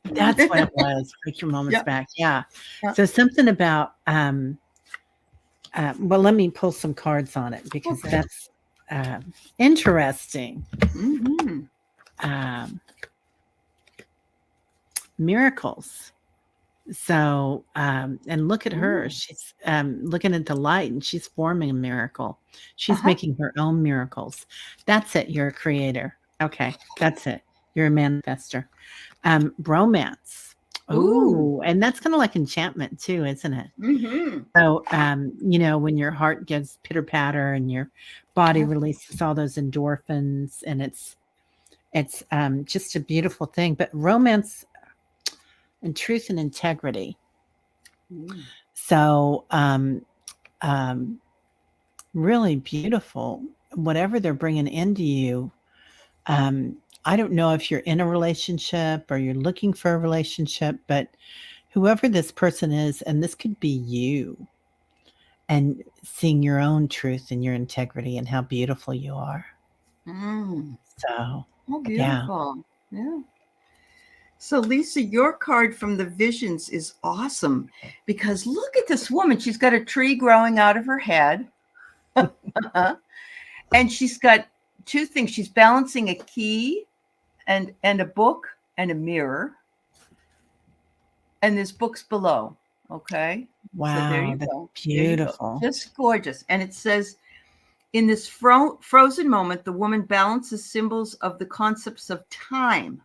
[SPEAKER 2] that's what it was. Break your moment's
[SPEAKER 1] Yeah.
[SPEAKER 2] back. Yeah.
[SPEAKER 1] Yeah.
[SPEAKER 2] So something about well, let me pull some cards on it because
[SPEAKER 1] Okay.
[SPEAKER 2] that's interesting.
[SPEAKER 1] Mm-hmm.
[SPEAKER 2] Um, miracles. So, and look at her.
[SPEAKER 1] Ooh.
[SPEAKER 2] She's looking at the light and she's forming a miracle. She's
[SPEAKER 1] Uh-huh.
[SPEAKER 2] making her own miracles. That's it. You're a creator. Okay. That's it. You're a manifester. Romance.
[SPEAKER 1] Ooh.
[SPEAKER 2] Oh, and that's kind of like enchantment too, isn't it?
[SPEAKER 1] Mm-hmm.
[SPEAKER 2] So, when your heart gives pitter patter and your body
[SPEAKER 1] Yeah.
[SPEAKER 2] releases all those endorphins, and it's just a beautiful thing. But romance and truth and integrity.
[SPEAKER 1] Mm.
[SPEAKER 2] So, really beautiful. Whatever they're bringing into you. I don't know if you're in a relationship or you're looking for a relationship, but whoever this person is, and this could be you, and seeing your own truth and your integrity and how beautiful you are.
[SPEAKER 1] Mm.
[SPEAKER 2] So,
[SPEAKER 1] Oh,
[SPEAKER 2] yeah.
[SPEAKER 1] beautiful. Yeah. So, Lisa, your card from the visions is awesome because look at this woman. She's got a tree growing out of her head. And she's got two things. She's balancing a key and a book and a mirror. And there's books below. Okay. So there
[SPEAKER 2] Wow,
[SPEAKER 1] you
[SPEAKER 2] that's
[SPEAKER 1] go. There you go.
[SPEAKER 2] beautiful.
[SPEAKER 1] Just gorgeous. And it says, in this frozen moment, the woman balances symbols of the concepts of time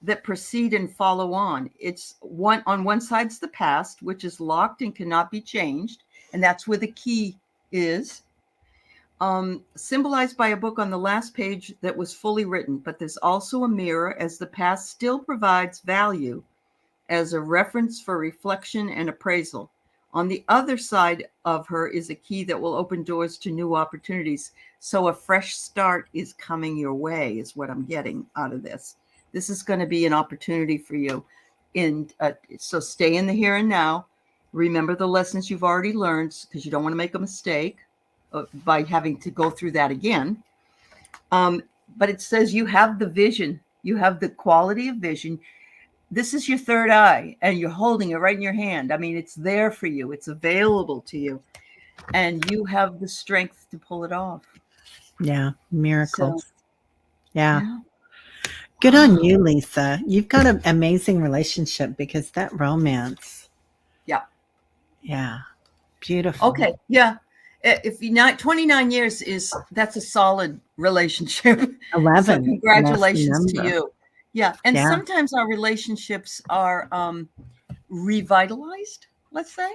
[SPEAKER 1] that proceed and follow on. It's on one side's the past, which is locked and cannot be changed, and that's where the key is. Symbolized by a book on the last page that was fully written, but there's also a mirror, as the past still provides value as a reference for reflection and appraisal. On the other side of her is a key that will open doors to new opportunities. So a fresh start is coming your way, is what I'm getting out of this. This is going to be an opportunity for you. So stay in the here and now. Remember the lessons you've already learned because you don't want to make a mistake by having to go through that again. But it says you have the vision. You have the quality of vision. This is your third eye and you're holding it right in your hand. I mean, it's there for you. It's available to you. And you have the strength to pull it off.
[SPEAKER 2] Yeah,
[SPEAKER 1] So,
[SPEAKER 2] miracles. Yeah.
[SPEAKER 1] yeah.
[SPEAKER 2] Good on
[SPEAKER 1] Wow.
[SPEAKER 2] you, Lisa. You've got an amazing relationship because that romance.
[SPEAKER 1] Yeah.
[SPEAKER 2] Yeah. Beautiful.
[SPEAKER 1] Okay. Yeah. If you're not 29 years that's a solid relationship. So
[SPEAKER 2] 11.
[SPEAKER 1] congratulations to you. Yeah. And
[SPEAKER 2] Yeah.
[SPEAKER 1] sometimes our relationships are revitalized, let's say.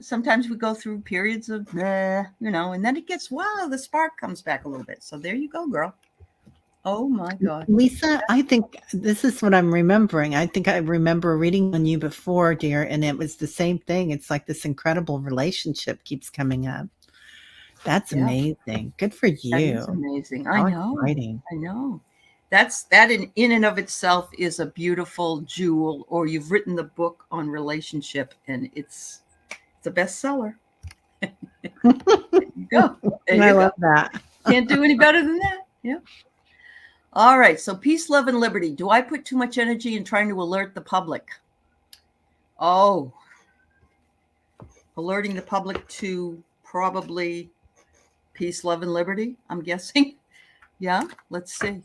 [SPEAKER 1] Sometimes we go through periods of, and then it gets, wow, the spark comes back a little bit. So there you go, girl. Oh my God.
[SPEAKER 2] Lisa, I think this is what I'm remembering. I think I remember reading on you before, dear, and it was the same thing. It's like this incredible relationship keeps coming up. That's amazing. Good for
[SPEAKER 1] That is
[SPEAKER 2] you.
[SPEAKER 1] amazing.
[SPEAKER 2] How exciting.
[SPEAKER 1] I know. That in and of itself is a beautiful jewel, or you've written the book on relationship and it's a bestseller. There you go. There
[SPEAKER 2] I
[SPEAKER 1] you
[SPEAKER 2] love
[SPEAKER 1] go.
[SPEAKER 2] that.
[SPEAKER 1] Can't do any better than that. Yeah. All right. So peace, love, and liberty. Do I put too much energy in trying to alert the public? Oh, alerting the public to probably peace, love, and liberty, I'm guessing. Yeah. Let's see.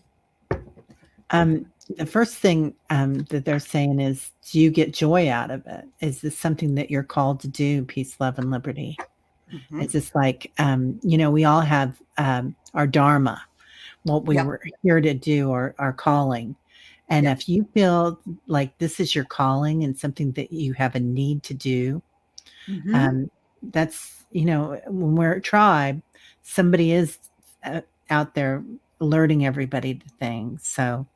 [SPEAKER 2] The first thing that they're saying is, do you get joy out of it? Is this something that you're called to do? Peace, love, and liberty.
[SPEAKER 1] Mm-hmm.
[SPEAKER 2] It's just like, we all have our dharma, what we were here to do, or our calling. And
[SPEAKER 1] Yeah.
[SPEAKER 2] if you feel like this is your calling and something that you have a need to do,
[SPEAKER 1] Mm-hmm.
[SPEAKER 2] um, that's, when we're a tribe, somebody is uh, out there alerting everybody to things. So,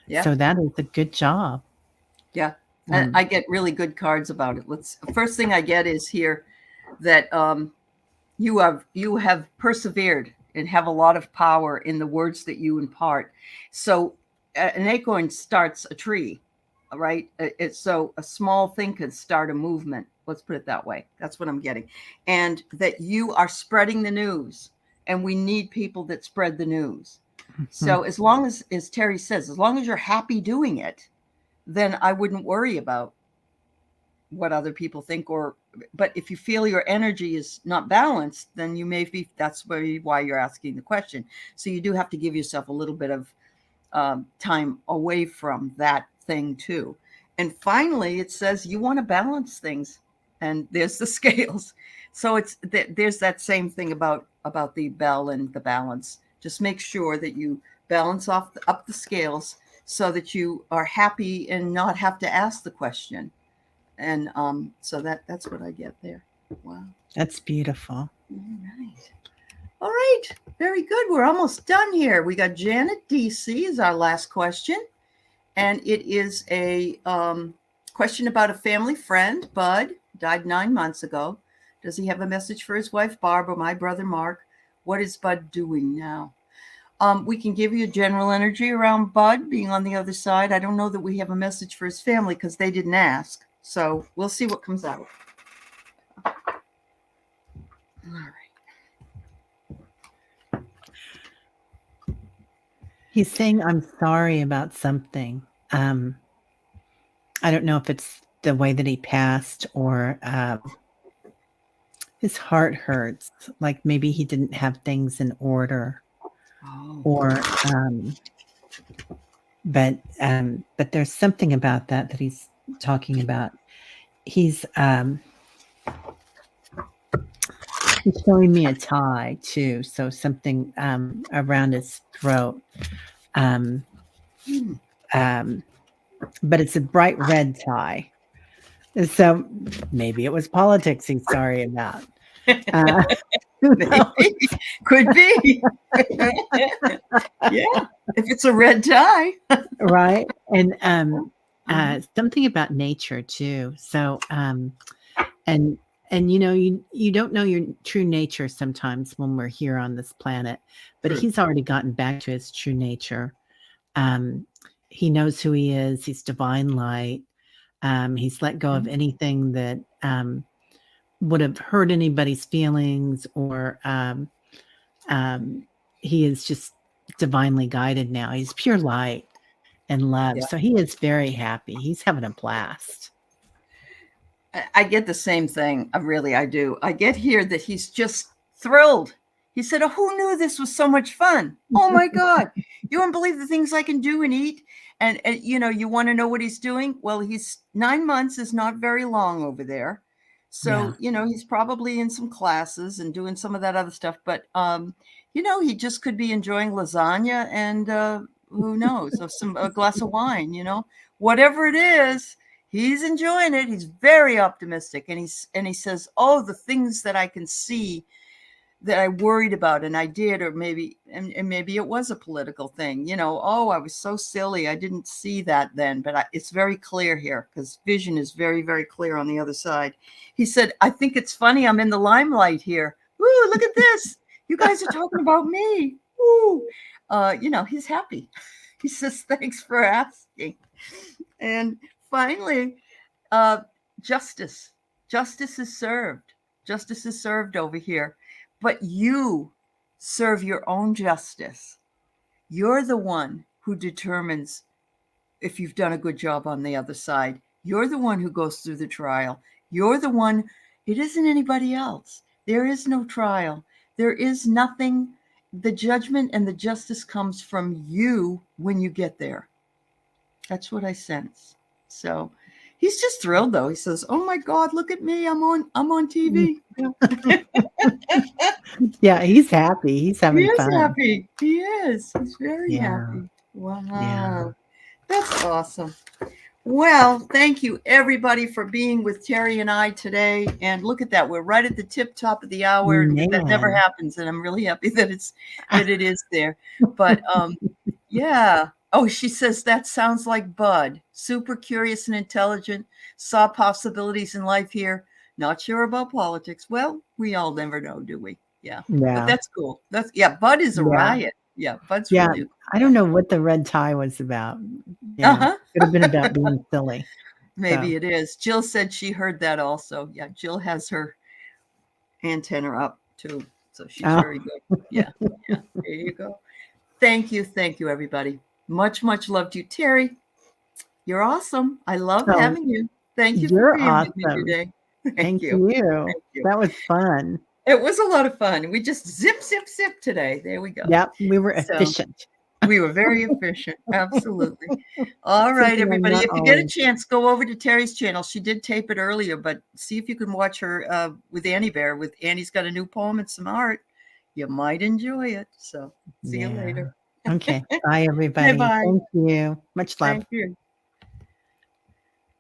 [SPEAKER 1] Yeah.
[SPEAKER 2] so that is a good job.
[SPEAKER 1] Yeah. And
[SPEAKER 2] Um,
[SPEAKER 1] I get really good cards about it. First thing I get is here that you have persevered and have a lot of power in the words that you impart. So an acorn starts a tree, right? So a small thing could start a movement. Let's put it that way. That's what I'm getting. And that you are spreading the news, and we need people that spread the news. So as long as Terry says, as long as you're happy doing it, then I wouldn't worry about what other people think. But if you feel your energy is not balanced, then you may be, that's why you're asking the question. So you do have to give yourself a little bit of time away from that thing too. And finally, it says you want to balance things, and there's the scales. So there's that same thing about the bell and the balance. Just make sure that you balance up the scales so that you are happy and not have to ask the question. And so that's what I get there. Wow.
[SPEAKER 2] that's beautiful.
[SPEAKER 1] All right. All right. Very good. We're almost done here. We got Janet DC is our last question. And it is a question about a family friend. Bud died 9 months ago. Does he have a message for his wife, Barb, or my brother, Mark? What is Bud doing now? We can give you a general energy around Bud being on the other side. I don't know that we have a message for his family because they didn't ask. So we'll see what comes out. All right.
[SPEAKER 2] He's saying, I'm sorry about something. I don't know if it's the way that he passed or his heart hurts. Like maybe he didn't have things in order,
[SPEAKER 1] Oh.
[SPEAKER 2] or but there's something about that he's talking about. He's showing me a tie too, so something around his throat. But it's a bright red tie. So maybe it was politics he's sorry about.
[SPEAKER 1] Maybe. Could be. Yeah. If it's a red tie.
[SPEAKER 2] Right. And something about nature too. So and you don't know your true nature sometimes when we're here on this planet, but
[SPEAKER 1] True.
[SPEAKER 2] he's already gotten back to his true nature. He knows who he is. He's divine light. He's let go of anything that would have hurt anybody's feelings, or he is just divinely guided now. He's pure light and love.
[SPEAKER 1] Yeah.
[SPEAKER 2] So he is very happy. He's having a blast.
[SPEAKER 1] I get the same thing. I do. I get here that he's just thrilled. He said, "Oh, who knew this was so much fun? Oh my God. You won't believe the things I can do and eat." And you want to know what he's doing? Well, he's 9 months is not very long over there. So, he's probably in some classes and doing some of that other stuff. But, he just could be enjoying lasagna and who knows, a glass of wine, whatever it is. He's enjoying it. He's very optimistic. And he says, "Oh, the things that I can see that I worried about and I did, or maybe it was a political thing, oh, I was so silly. I didn't see that then, but it's very clear here because vision is very, very clear on the other side." He said, "I think it's funny. I'm in the limelight here. Woo, look at this. You guys are talking about me." Woo. He's happy. He says, "Thanks for asking." And finally, justice. Justice is served. Justice is served over here. But you serve your own justice. You're the one who determines if you've done a good job on the other side. You're the one who goes through the trial. You're the one. It isn't anybody else. There is no trial. There is nothing. The judgment and the justice comes from you when you get there. That's what I sense. So he's just thrilled though. He says, "Oh my God, look at me. I'm on TV."
[SPEAKER 2] Yeah, he's happy. He's having
[SPEAKER 1] He is
[SPEAKER 2] fun.
[SPEAKER 1] happy. He is. He's very
[SPEAKER 2] Yeah.
[SPEAKER 1] happy. Wow.
[SPEAKER 2] Yeah.
[SPEAKER 1] That's awesome. Well, thank you everybody for being with Terry and I today. And look at that. We're right at the tip top of the hour. That never
[SPEAKER 2] Man.
[SPEAKER 1] happens. And I'm really happy that it is there. But yeah. Oh, she says that sounds like Bud. Super curious and intelligent. Saw possibilities in life here. Not sure about politics. Well, we all never know, do we? Yeah. But
[SPEAKER 2] Yeah.
[SPEAKER 1] that's cool. Bud is a
[SPEAKER 2] Yeah.
[SPEAKER 1] riot. Yeah, Bud's
[SPEAKER 2] Yeah.
[SPEAKER 1] really
[SPEAKER 2] I don't know what the red tie was about. Yeah.
[SPEAKER 1] uh-huh.
[SPEAKER 2] Could have been about being silly.
[SPEAKER 1] Maybe
[SPEAKER 2] So.
[SPEAKER 1] it is. Jill said she heard that also. Yeah, Jill has her antenna up too. So she's very good. Yeah. Yeah. There you go. Thank you. Thank you, everybody. Much, much love to you. Terry, you're awesome. I love
[SPEAKER 2] Oh,
[SPEAKER 1] having you. Thank you for
[SPEAKER 2] you're
[SPEAKER 1] being with me
[SPEAKER 2] awesome.
[SPEAKER 1] today.
[SPEAKER 2] Thank
[SPEAKER 1] you.
[SPEAKER 2] you.
[SPEAKER 1] Thank you.
[SPEAKER 2] That was fun.
[SPEAKER 1] It was a lot of fun. We just zip, zip, zip today. There we go.
[SPEAKER 2] Yep. We were
[SPEAKER 1] So
[SPEAKER 2] efficient.
[SPEAKER 1] we were very efficient. Absolutely. All right,
[SPEAKER 2] Something I'm
[SPEAKER 1] everybody.
[SPEAKER 2] not
[SPEAKER 1] If you get a
[SPEAKER 2] always.
[SPEAKER 1] chance, go over to Terry's channel. She did tape it earlier, but see if you can watch her with Annie Bear. With Annie's got a new poem and some art. You might enjoy it. So see you later.
[SPEAKER 2] Okay. Bye, everybody.
[SPEAKER 1] Bye-bye.
[SPEAKER 2] Thank you. Much love.
[SPEAKER 1] Thank you.